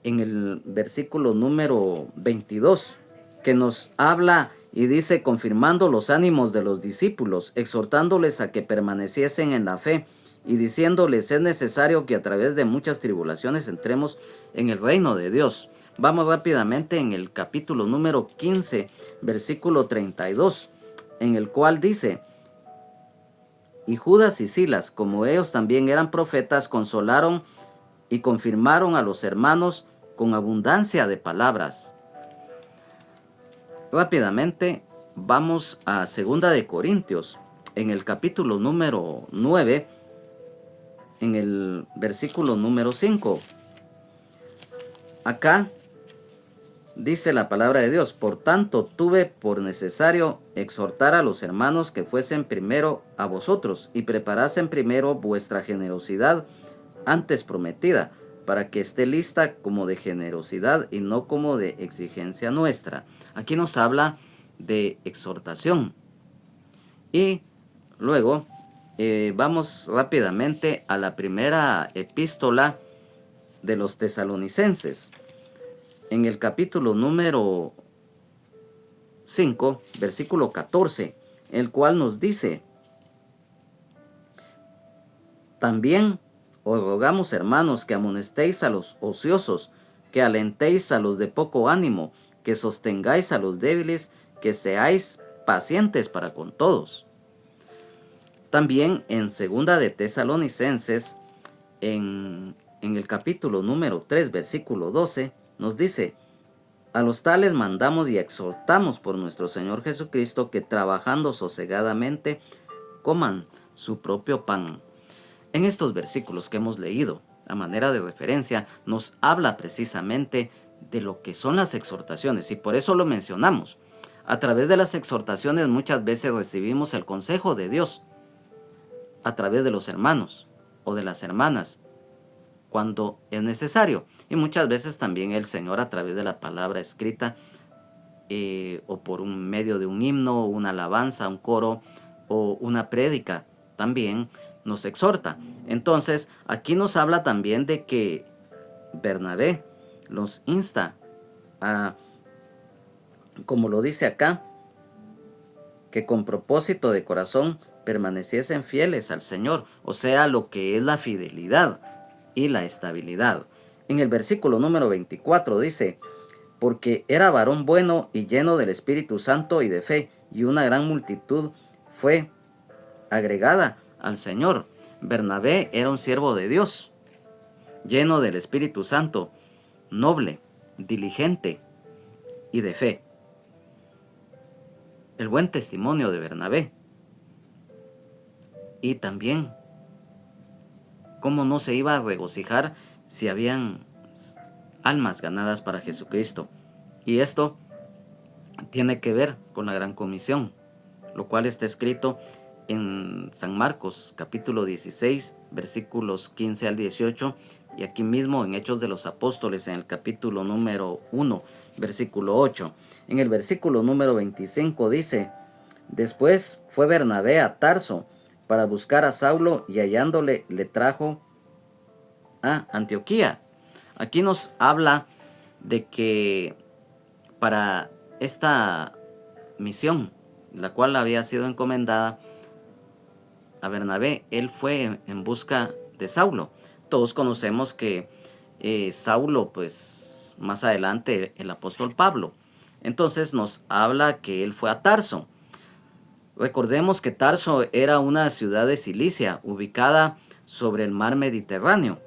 en el versículo número 22, que nos habla y dice: confirmando los ánimos de los discípulos, exhortándoles a que permaneciesen en la fe, y diciéndoles: es necesario que a través de muchas tribulaciones entremos en el reino de Dios. Vamos rápidamente en el capítulo número 15, versículo 32, en el cual dice: y Judas y Silas, como ellos también eran profetas, consolaron y confirmaron a los hermanos con abundancia de palabras. Rápidamente vamos a 2 de Corintios, en el capítulo número 9, en el versículo número 5. Acá dice la palabra de Dios: por tanto tuve por necesario exhortar a los hermanos que fuesen primero a vosotros y preparasen primero vuestra generosidad antes prometida, para que esté lista como de generosidad y no como de exigencia nuestra. Aquí nos habla de exhortación. Y luego vamos rápidamente a la primera epístola de los tesalonicenses, en el capítulo número 5, versículo 14, el cual nos dice: también os rogamos, hermanos, que amonestéis a los ociosos, que alentéis a los de poco ánimo, que sostengáis a los débiles, que seáis pacientes para con todos. También en segunda de Tesalonicenses, en el capítulo número 3, versículo 12, nos dice: a los tales mandamos y exhortamos por nuestro Señor Jesucristo que trabajando sosegadamente coman su propio pan. En estos versículos que hemos leído, a manera de referencia, nos habla precisamente de lo que son las exhortaciones, y por eso lo mencionamos. A través de las exhortaciones muchas veces recibimos el consejo de Dios, a través de los hermanos o de las hermanas, cuando es necesario, y muchas veces también el Señor a través de la palabra escrita, o por un medio de un himno, una alabanza, un coro o una prédica, también nos exhorta. Entonces aquí nos habla también de que Bernabé los insta a, como lo dice acá, que con propósito de corazón permaneciesen fieles al Señor, o sea, lo que es la fidelidad y la estabilidad. En el versículo número 24 dice: porque era varón bueno y lleno del Espíritu Santo y de fe, y una gran multitud fue agregada al Señor. Bernabé era un siervo de Dios, lleno del Espíritu Santo, noble, diligente y de fe. El buen testimonio de Bernabé. Y también, cómo no se iba a regocijar si habían almas ganadas para Jesucristo. Y esto tiene que ver con la gran comisión, lo cual está escrito en San Marcos capítulo 16 versículos 15 al 18, y aquí mismo en Hechos de los Apóstoles en el capítulo número 1 versículo 8. En el versículo número 25 dice: después fue Bernabé a Tarso para buscar a Saulo, y hallándole le trajo a Antioquía. Aquí nos habla de que para esta misión, la cual había sido encomendada a Bernabé, él fue en busca de Saulo. Todos conocemos que Saulo, pues más adelante el apóstol Pablo. Entonces nos habla que él fue a Tarso. Recordemos que Tarso era una ciudad de Cilicia, ubicada sobre el mar Mediterráneo,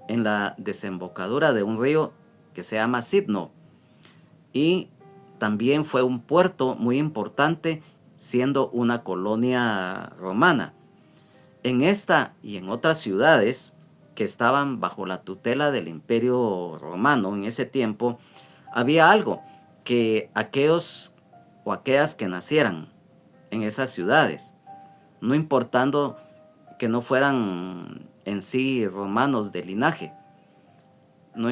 en la desembocadura de un río que se llama Sidno, y también fue un puerto muy importante, siendo una colonia romana. En esta y en otras ciudades que estaban bajo la tutela del Imperio Romano en ese tiempo, había algo, que aquellos o aquellas que nacieran en esas ciudades, no importando que no fueran en sí romanos de linaje, no,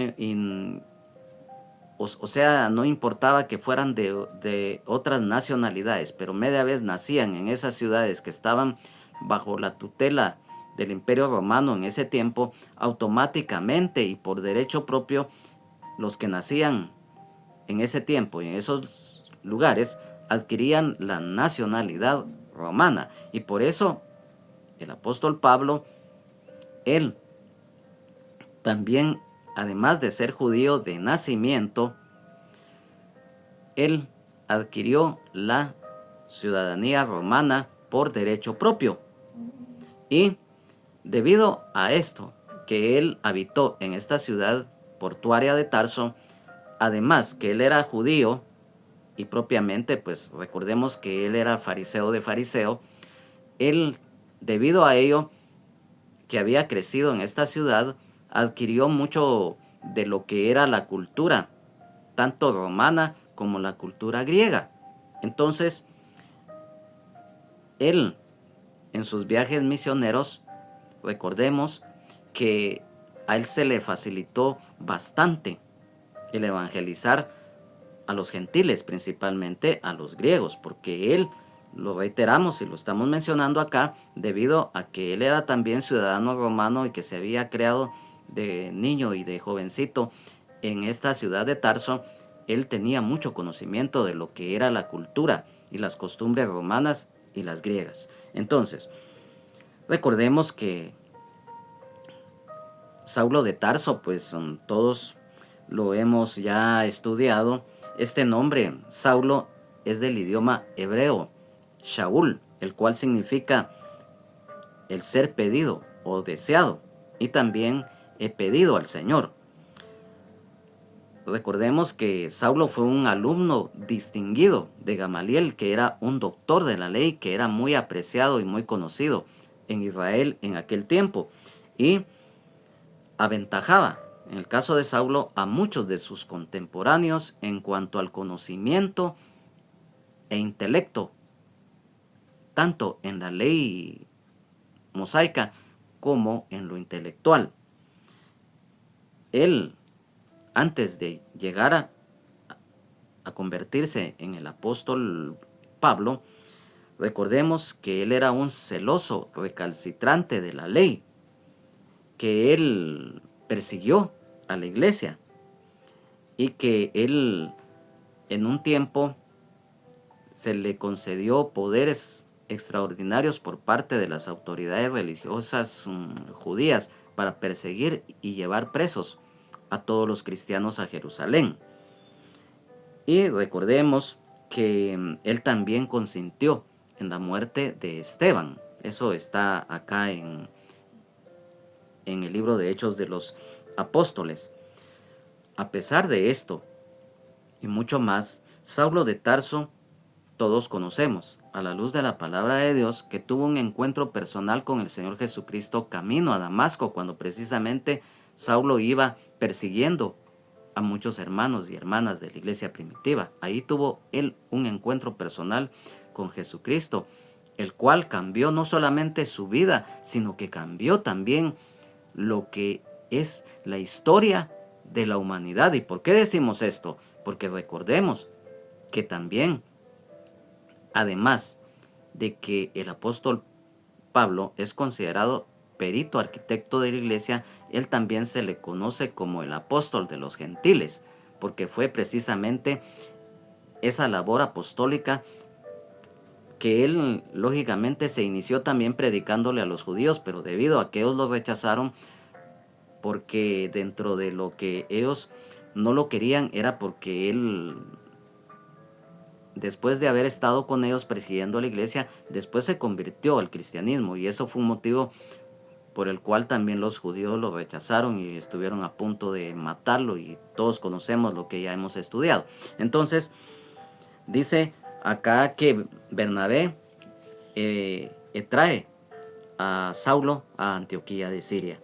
o sea, no importaba que fueran de otras nacionalidades, pero media vez nacían en esas ciudades que estaban bajo la tutela del Imperio Romano en ese tiempo, automáticamente y por derecho propio, los que nacían en ese tiempo y en esos lugares adquirían la nacionalidad romana. Y por eso el apóstol Pablo, él también, además de ser judío de nacimiento, él adquirió la ciudadanía romana por derecho propio. Y debido a esto, que él habitó en esta ciudad portuaria de Tarso, además que él era judío, y propiamente, pues recordemos que él era fariseo de fariseo, él, debido a ello, que había crecido en esta ciudad, adquirió mucho de lo que era la cultura, tanto romana como la cultura griega. Entonces, él, en sus viajes misioneros, recordemos que a él se le facilitó bastante el evangelizar a los gentiles, principalmente a los griegos, porque él, lo reiteramos y lo estamos mencionando acá, debido a que él era también ciudadano romano y que se había creado de niño y de jovencito en esta ciudad de Tarso, él tenía mucho conocimiento de lo que era la cultura y las costumbres romanas y las griegas. Entonces, recordemos que Saulo de Tarso, pues todos lo hemos ya estudiado, Este nombre, Saulo, es del idioma hebreo, Shaul, el cual significa el ser pedido o deseado, y también he pedido al Señor. Recordemos que Saulo fue un alumno distinguido de Gamaliel, que era un doctor de la ley, que era muy apreciado y muy conocido en Israel en aquel tiempo, y aventajaba, en el caso de Saulo, a muchos de sus contemporáneos en cuanto al conocimiento e intelecto, tanto en la ley mosaica como en lo intelectual. Él, antes de llegar a convertirse en el apóstol Pablo, recordemos que él era un celoso recalcitrante de la ley, que él persiguió a la iglesia y que él en un tiempo se le concedió poderes extraordinarios por parte de las autoridades religiosas judías para perseguir y llevar presos a todos los cristianos a Jerusalén. Y recordemos que él también consintió en la muerte de Esteban. Eso está acá en el libro de Hechos de los Apóstoles. A pesar de esto y mucho más, Saulo de Tarso, todos conocemos, a la luz de la palabra de Dios, que tuvo un encuentro personal con el Señor Jesucristo camino a Damasco, cuando precisamente Saulo iba persiguiendo a muchos hermanos y hermanas de la iglesia primitiva. Ahí tuvo él un encuentro personal con Jesucristo, el cual cambió no solamente su vida, sino que cambió también lo que es la historia de la humanidad. ¿Y por qué decimos esto? Porque recordemos que también, además de que el apóstol Pablo es considerado perito arquitecto de la iglesia, él también se le conoce como el apóstol de los gentiles, porque fue precisamente esa labor apostólica que él lógicamente se inició también predicándole a los judíos, pero debido a que ellos los rechazaron, porque dentro de lo que ellos no lo querían era porque él, después de haber estado con ellos persiguiendo a la iglesia, después se convirtió al cristianismo, y eso fue un motivo por el cual también los judíos lo rechazaron y estuvieron a punto de matarlo, y todos conocemos lo que ya hemos estudiado. Entonces, dice acá que Bernabé trae a Saulo a Antioquía de Siria.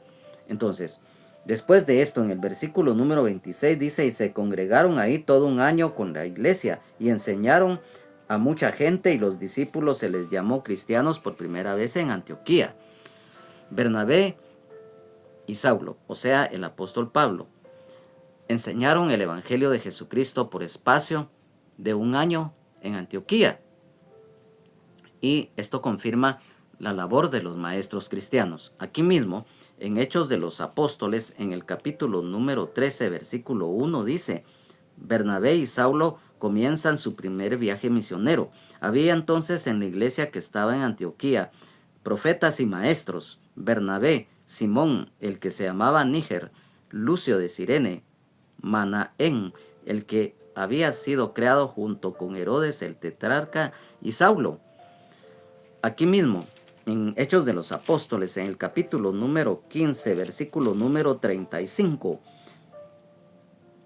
Entonces, después de esto, en el versículo número 26 dice, y se congregaron ahí todo un año con la iglesia y enseñaron a mucha gente, y los discípulos se les llamó cristianos por primera vez en Antioquía. Bernabé y Saulo, o sea, el apóstol Pablo, enseñaron el evangelio de Jesucristo por espacio de un año en Antioquía. Y esto confirma la labor de los maestros cristianos. Aquí mismo, en Hechos de los Apóstoles, en el capítulo número 13, versículo 1, dice, Bernabé y Saulo comienzan su primer viaje misionero. Había entonces en la iglesia que estaba en Antioquía profetas y maestros: Bernabé, Simón, el que se llamaba Níger, Lucio de Cirene, Manaén, el que había sido creado junto con Herodes el tetrarca, y Saulo. Aquí mismo, en Hechos de los Apóstoles, en el capítulo número 15, versículo número 35,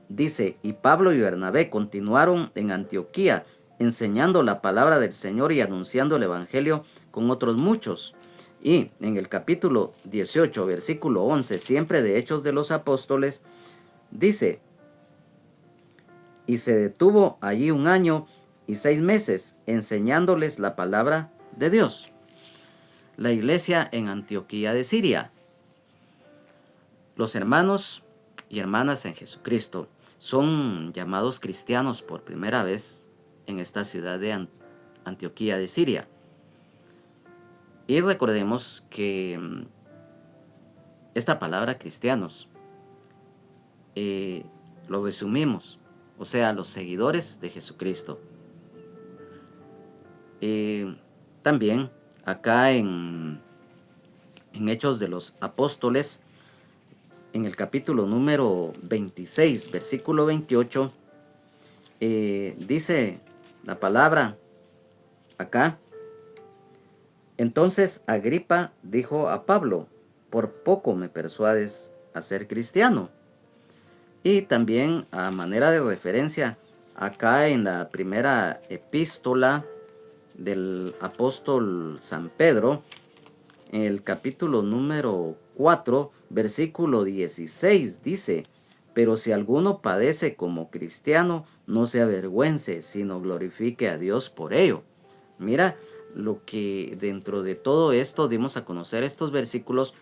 dice, y Pablo y Bernabé continuaron en Antioquía, enseñando la palabra del Señor y anunciando el evangelio con otros muchos. Y en el capítulo 18, versículo 11, siempre de Hechos de los Apóstoles, dice, y se detuvo allí 1 año y 6 meses, enseñándoles la palabra de Dios. La iglesia en Antioquía de Siria. Los hermanos y hermanas en Jesucristo son llamados cristianos por primera vez en esta ciudad de Antioquía de Siria. Y recordemos que esta palabra cristianos lo resumimos, o sea, los seguidores de Jesucristo. También acá en Hechos de los Apóstoles, en el capítulo número 26, versículo 28, dice la palabra acá. Entonces Agripa dijo a Pablo: por poco me persuades a ser cristiano. Y también a manera de referencia, acá en la primera epístola del apóstol San Pedro, en el capítulo número 4, versículo 16, dice: pero si alguno padece como cristiano, no se avergüence, sino glorifique a Dios por ello. Mira lo que dentro de todo esto dimos a conocer estos versículos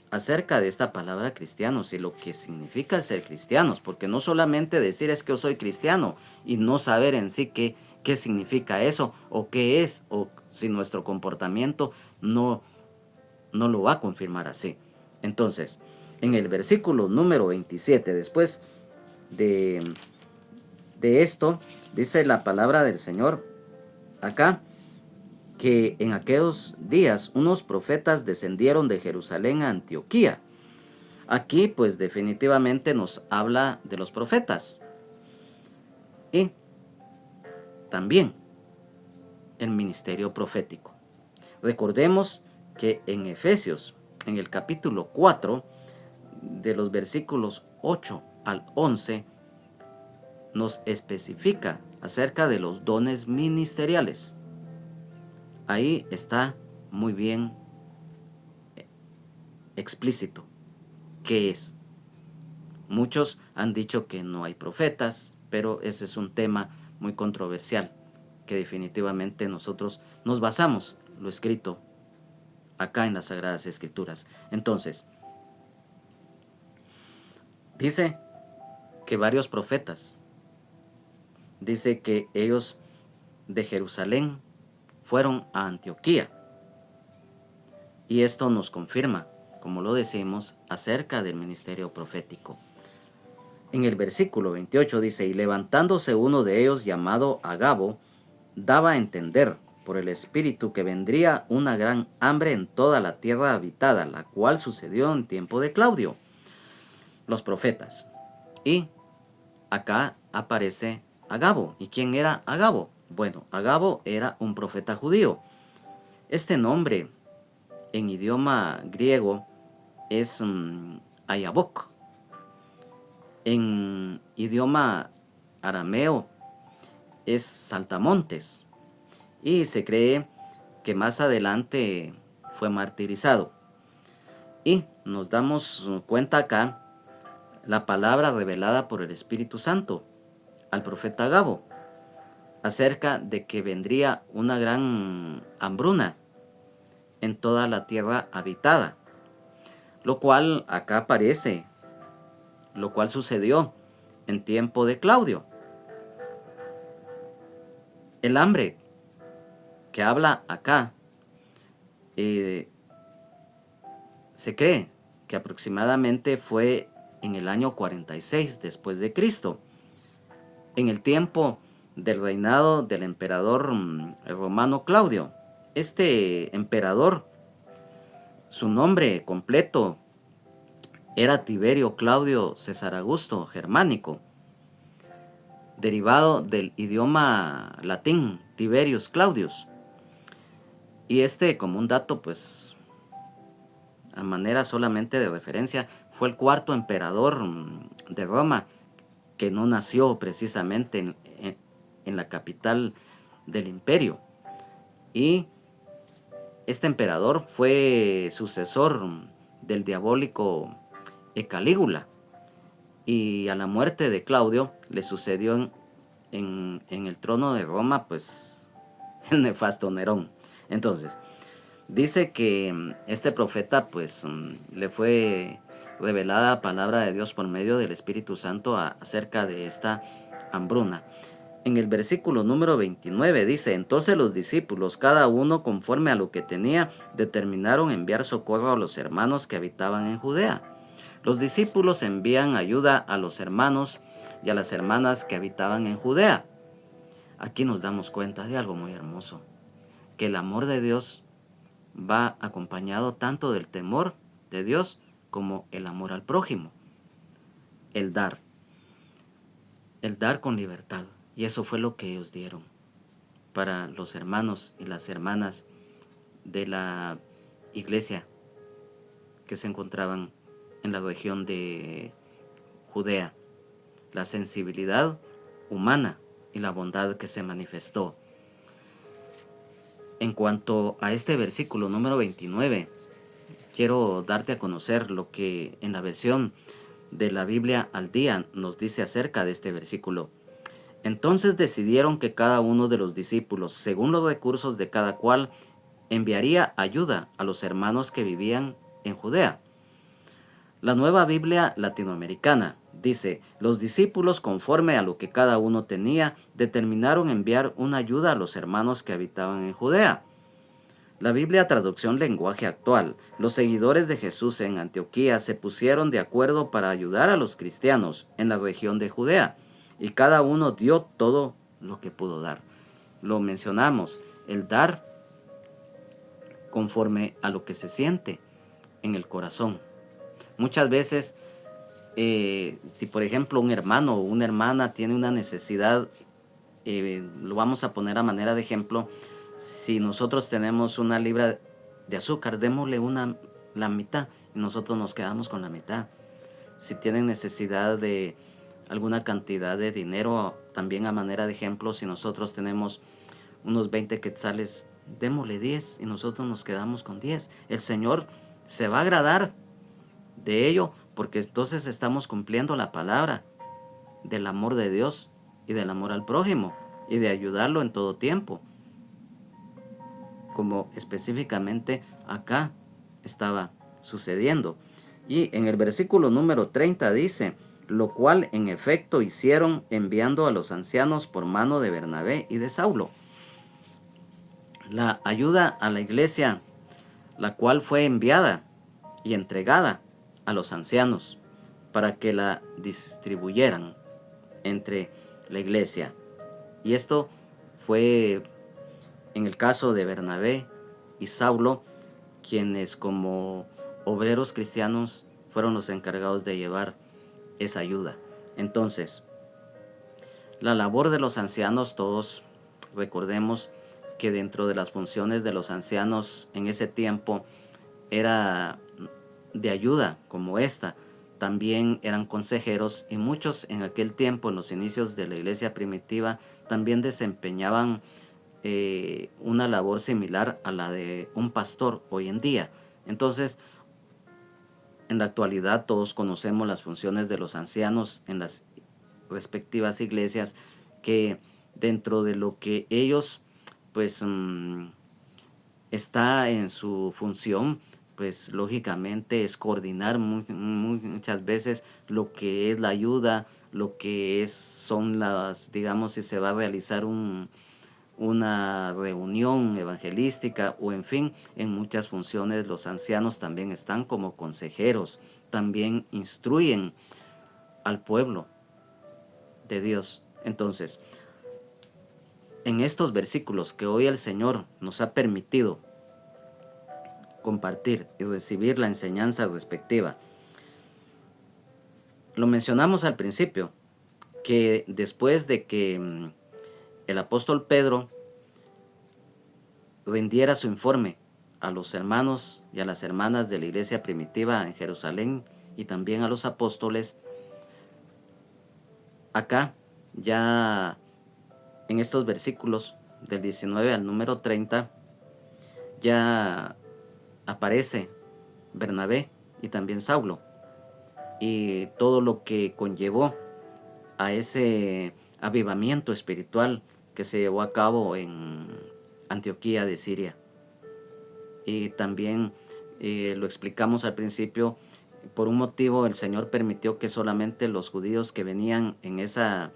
acerca de esta palabra cristianos y lo que significa el ser cristianos, porque no solamente decir es que yo soy cristiano y no saber en sí qué significa eso o qué es, o si nuestro comportamiento no lo va a confirmar así. Entonces, en el versículo número 27, después de esto, dice la palabra del Señor acá, que en aquellos días unos profetas descendieron de Jerusalén a Antioquía. Aquí pues definitivamente nos habla de los profetas. Y también el ministerio profético. Recordemos que en Efesios, en el capítulo 4, de los versículos 8 al 11, nos especifica acerca de los dones ministeriales. Ahí está muy bien explícito qué es. Muchos han dicho que no hay profetas, pero ese es un tema muy controversial, que definitivamente nosotros nos basamos lo escrito acá en las Sagradas Escrituras. Entonces, dice que varios profetas, dice que ellos de Jerusalén fueron a Antioquía. Y esto nos confirma, como lo decimos, acerca del ministerio profético. En el versículo 28 dice: y levantándose uno de ellos llamado Agabo, daba a entender por el Espíritu que vendría una gran hambre en toda la tierra habitada, la cual sucedió en tiempo de Claudio. Los profetas. Y acá aparece Agabo. ¿Y quién era Agabo? Bueno, Agabo era un profeta judío. Este nombre en idioma griego es Ayabok. En idioma arameo es saltamontes. Y se cree que más adelante fue martirizado. Y nos damos cuenta acá la palabra revelada por el Espíritu Santo al profeta Agabo acerca de que vendría una gran hambruna en toda la tierra habitada, lo cual acá aparece, lo cual sucedió en tiempo de Claudio. El hambre que habla acá se cree que aproximadamente fue en el año 46 después de Cristo, en el tiempo del reinado del emperador romano Claudio. Este emperador, su nombre completo era Tiberio Claudio César Augusto Germánico, derivado del idioma latín Tiberius Claudius. Y como un dato, pues, a manera solamente de referencia, fue el cuarto emperador de Roma, que no nació precisamente en la capital del imperio. Y este emperador fue sucesor del diabólico Calígula. Y a la muerte de Claudio le sucedió en el trono de Roma, pues, el nefasto Nerón. Entonces, dice que este profeta, pues, le fue revelada palabra de Dios por medio del Espíritu Santo acerca de esta hambruna. En el versículo número 29 dice: entonces los discípulos, cada uno conforme a lo que tenía, determinaron enviar socorro a los hermanos que habitaban en Judea. Los discípulos envían ayuda a los hermanos y a las hermanas que habitaban en Judea. Aquí nos damos cuenta de algo muy hermoso, que el amor de Dios va acompañado tanto del temor de Dios como el amor al prójimo. El dar con libertad. Y eso fue lo que ellos dieron para los hermanos y las hermanas de la iglesia que se encontraban en la región de Judea. La sensibilidad humana y la bondad que se manifestó. En cuanto a este versículo número 29, quiero darte a conocer lo que en la versión de la Biblia al día nos dice acerca de este versículo. Entonces decidieron que cada uno de los discípulos, según los recursos de cada cual, enviaría ayuda a los hermanos que vivían en Judea. La Nueva Biblia Latinoamericana dice: los discípulos, conforme a lo que cada uno tenía, determinaron enviar una ayuda a los hermanos que habitaban en Judea. La Biblia Traducción Lenguaje Actual: los seguidores de Jesús en Antioquía se pusieron de acuerdo para ayudar a los cristianos en la región de Judea, y cada uno dio todo lo que pudo dar. Lo mencionamos, el dar conforme a lo que se siente en el corazón. Muchas veces, si por ejemplo un hermano o una hermana tiene una necesidad, lo vamos a poner a manera de ejemplo. Si nosotros tenemos 1 libra de azúcar, démosle la mitad y nosotros nos quedamos con la mitad. Si tienen necesidad de alguna cantidad de dinero, también a manera de ejemplo, si nosotros tenemos unos 20 quetzales, démosle 10 y nosotros nos quedamos con 10. El Señor se va a agradar de ello, porque entonces estamos cumpliendo la palabra del amor de Dios y del amor al prójimo y de ayudarlo en todo tiempo, como específicamente acá estaba sucediendo. Y en el versículo número 30 dice: lo cual en efecto hicieron, enviando a los ancianos por mano de Bernabé y de Saulo. La ayuda a la iglesia, la cual fue enviada y entregada a los ancianos para que la distribuyeran entre la iglesia. Y esto fue en el caso de Bernabé y Saulo, quienes como obreros cristianos fueron los encargados de llevar esa ayuda. Entonces, la labor de los ancianos, todos recordemos que dentro de las funciones de los ancianos en ese tiempo era de ayuda como esta. También eran consejeros, y muchos en aquel tiempo, en los inicios de la iglesia primitiva, también desempeñaban una labor similar a la de un pastor hoy en día. Entonces, en la actualidad todos conocemos las funciones de los ancianos en las respectivas iglesias, que dentro de lo que ellos pues está en su función, pues lógicamente es coordinar muchas veces lo que es la ayuda, lo que son las, digamos, si se va a realizar una reunión evangelística, o en fin, en muchas funciones los ancianos también están como consejeros, también instruyen al pueblo de Dios. Entonces, en estos versículos que hoy el Señor nos ha permitido compartir y recibir la enseñanza respectiva, lo mencionamos al principio, que después de que el apóstol Pedro rindiera su informe a los hermanos y a las hermanas de la iglesia primitiva en Jerusalén, y también a los apóstoles, acá ya en estos versículos del 19 al número 30, ya aparece Bernabé y también Saulo, y todo lo que conllevó a ese avivamiento espiritual que se llevó a cabo en Antioquía de Siria. Y también lo explicamos al principio, por un motivo el Señor permitió que solamente los judíos que venían en esa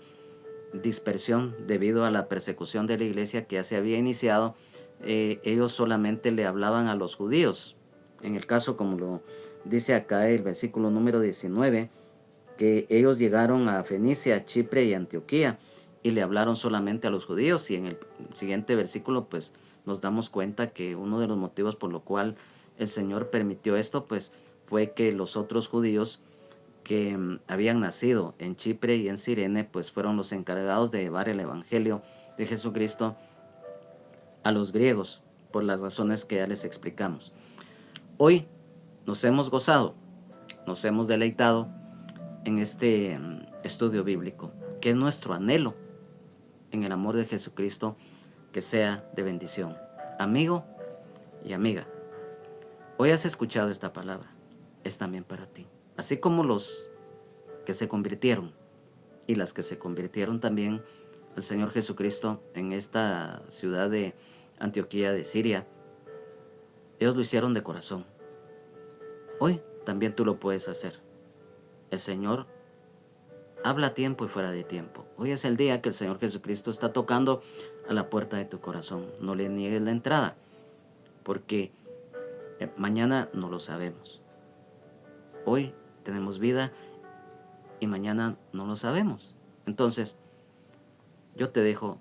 dispersión debido a la persecución de la iglesia que ya se había iniciado, ellos solamente le hablaban a los judíos. En el caso, como lo dice acá el versículo número 19, que ellos llegaron a Fenicia, Chipre y Antioquía y le hablaron solamente a los judíos. Y en el siguiente versículo pues nos damos cuenta que uno de los motivos por lo cual el Señor permitió esto pues fue que los otros judíos que habían nacido en Chipre y en Cirene, pues fueron los encargados de llevar el Evangelio de Jesucristo a los griegos, por las razones que ya les explicamos. Hoy nos hemos gozado, nos hemos deleitado en este estudio bíblico, que es nuestro anhelo en el amor de Jesucristo, que sea de bendición. Amigo y amiga, hoy has escuchado esta palabra, es también para ti. Así como los que se convirtieron y las que se convirtieron también al Señor Jesucristo en esta ciudad de Antioquía de Siria, ellos lo hicieron de corazón. Hoy también tú lo puedes hacer. El Señor habla a tiempo y fuera de tiempo. Hoy es el día que el Señor Jesucristo está tocando a la puerta de tu corazón. No le niegues la entrada, porque mañana no lo sabemos. Hoy tenemos vida y mañana no lo sabemos. Entonces, yo te dejo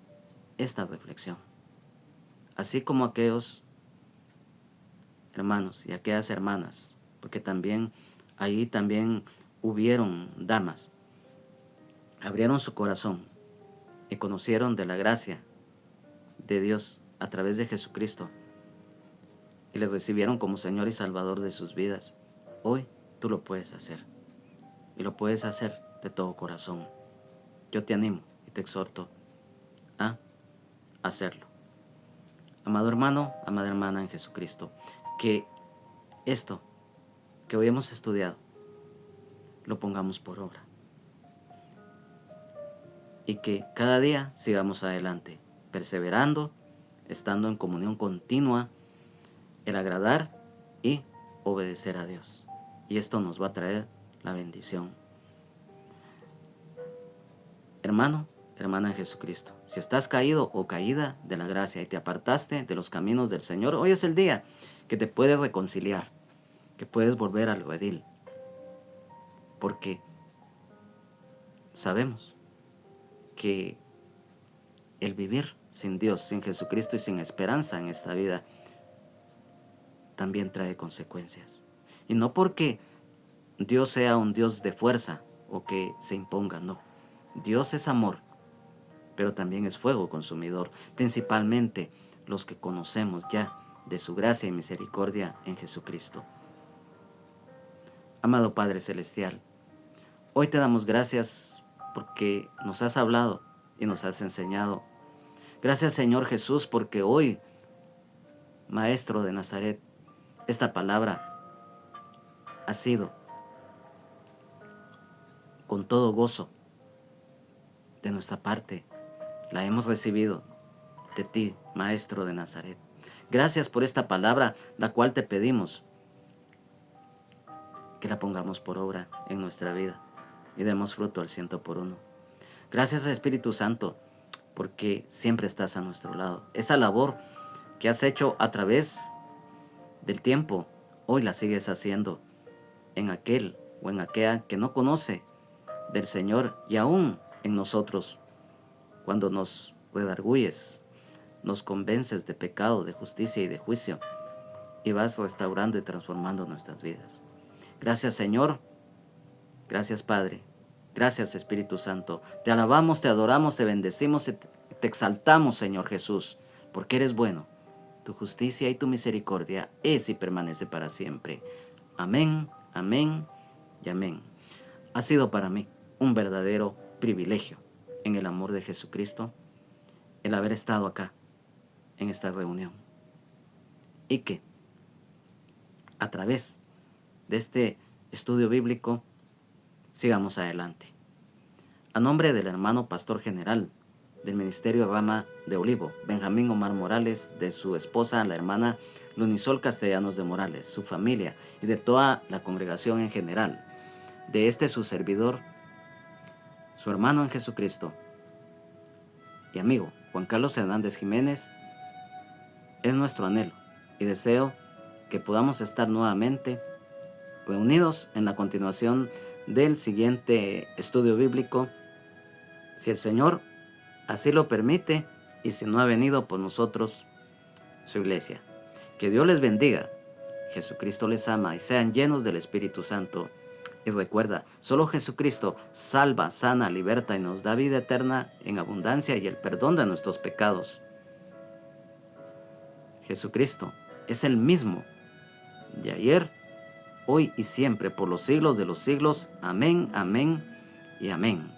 esta reflexión. Así como aquellos hermanos y aquellas hermanas, porque también ahí también hubieron damas, abrieron su corazón y conocieron de la gracia de Dios a través de Jesucristo y les recibieron como Señor y Salvador de sus vidas. Hoy tú lo puedes hacer y lo puedes hacer de todo corazón. Yo te animo y te exhorto a hacerlo. Amado hermano, amada hermana en Jesucristo, que esto que hoy hemos estudiado lo pongamos por obra y que cada día sigamos adelante, perseverando, estando en comunión continua, el agradar y obedecer a Dios. Y esto nos va a traer la bendición. Hermano, hermana en Jesucristo, si estás caído o caída de la gracia y te apartaste de los caminos del Señor, hoy es el día que te puedes reconciliar, que puedes volver al redil, porque sabemos que el vivir sin Dios, sin Jesucristo y sin esperanza en esta vida también trae consecuencias. Y no porque Dios sea un Dios de fuerza o que se imponga, no. Dios es amor, pero también es fuego consumidor, principalmente los que conocemos ya de su gracia y misericordia en Jesucristo. Amado Padre Celestial, hoy te damos gracias porque nos has hablado y nos has enseñado. Gracias, Señor Jesús, porque hoy, Maestro de Nazaret, esta palabra ha sido con todo gozo de nuestra parte. La hemos recibido de ti, Maestro de Nazaret. Gracias por esta palabra, la cual te pedimos que la pongamos por obra en nuestra vida y demos fruto al 100%. Gracias, Espíritu Santo, porque siempre estás a nuestro lado. Esa labor que has hecho a través del tiempo, hoy la sigues haciendo en aquel o en aquella que no conoce del Señor, y aún en nosotros, cuando nos redarguyes, nos convences de pecado, de justicia y de juicio, y vas restaurando y transformando nuestras vidas. Gracias, Señor. Gracias, Padre. Gracias, Espíritu Santo. Te alabamos, te adoramos, te bendecimos y te exaltamos, Señor Jesús, porque eres bueno. Tu justicia y tu misericordia es y permanece para siempre. Amén, amén y amén. Ha sido para mí un verdadero privilegio en el amor de Jesucristo el haber estado acá en esta reunión, y que a través de este estudio bíblico sigamos adelante. A nombre del hermano pastor general del Ministerio Rama de Olivo, Benjamín Omar Morales, de su esposa, la hermana Lunisol Castellanos de Morales, su familia y de toda la congregación en general, de su servidor, su hermano en Jesucristo y amigo Juan Carlos Hernández Jiménez, es nuestro anhelo y deseo que podamos estar nuevamente reunidos en la continuación del siguiente estudio bíblico, si el Señor así lo permite y si no ha venido por nosotros su iglesia. Que Dios les bendiga, Jesucristo les ama y sean llenos del Espíritu Santo. Y recuerda, solo Jesucristo salva, sana, liberta y nos da vida eterna en abundancia y el perdón de nuestros pecados. Jesucristo es el mismo de ayer, hoy y siempre, por los siglos de los siglos. Amén, amén y amén.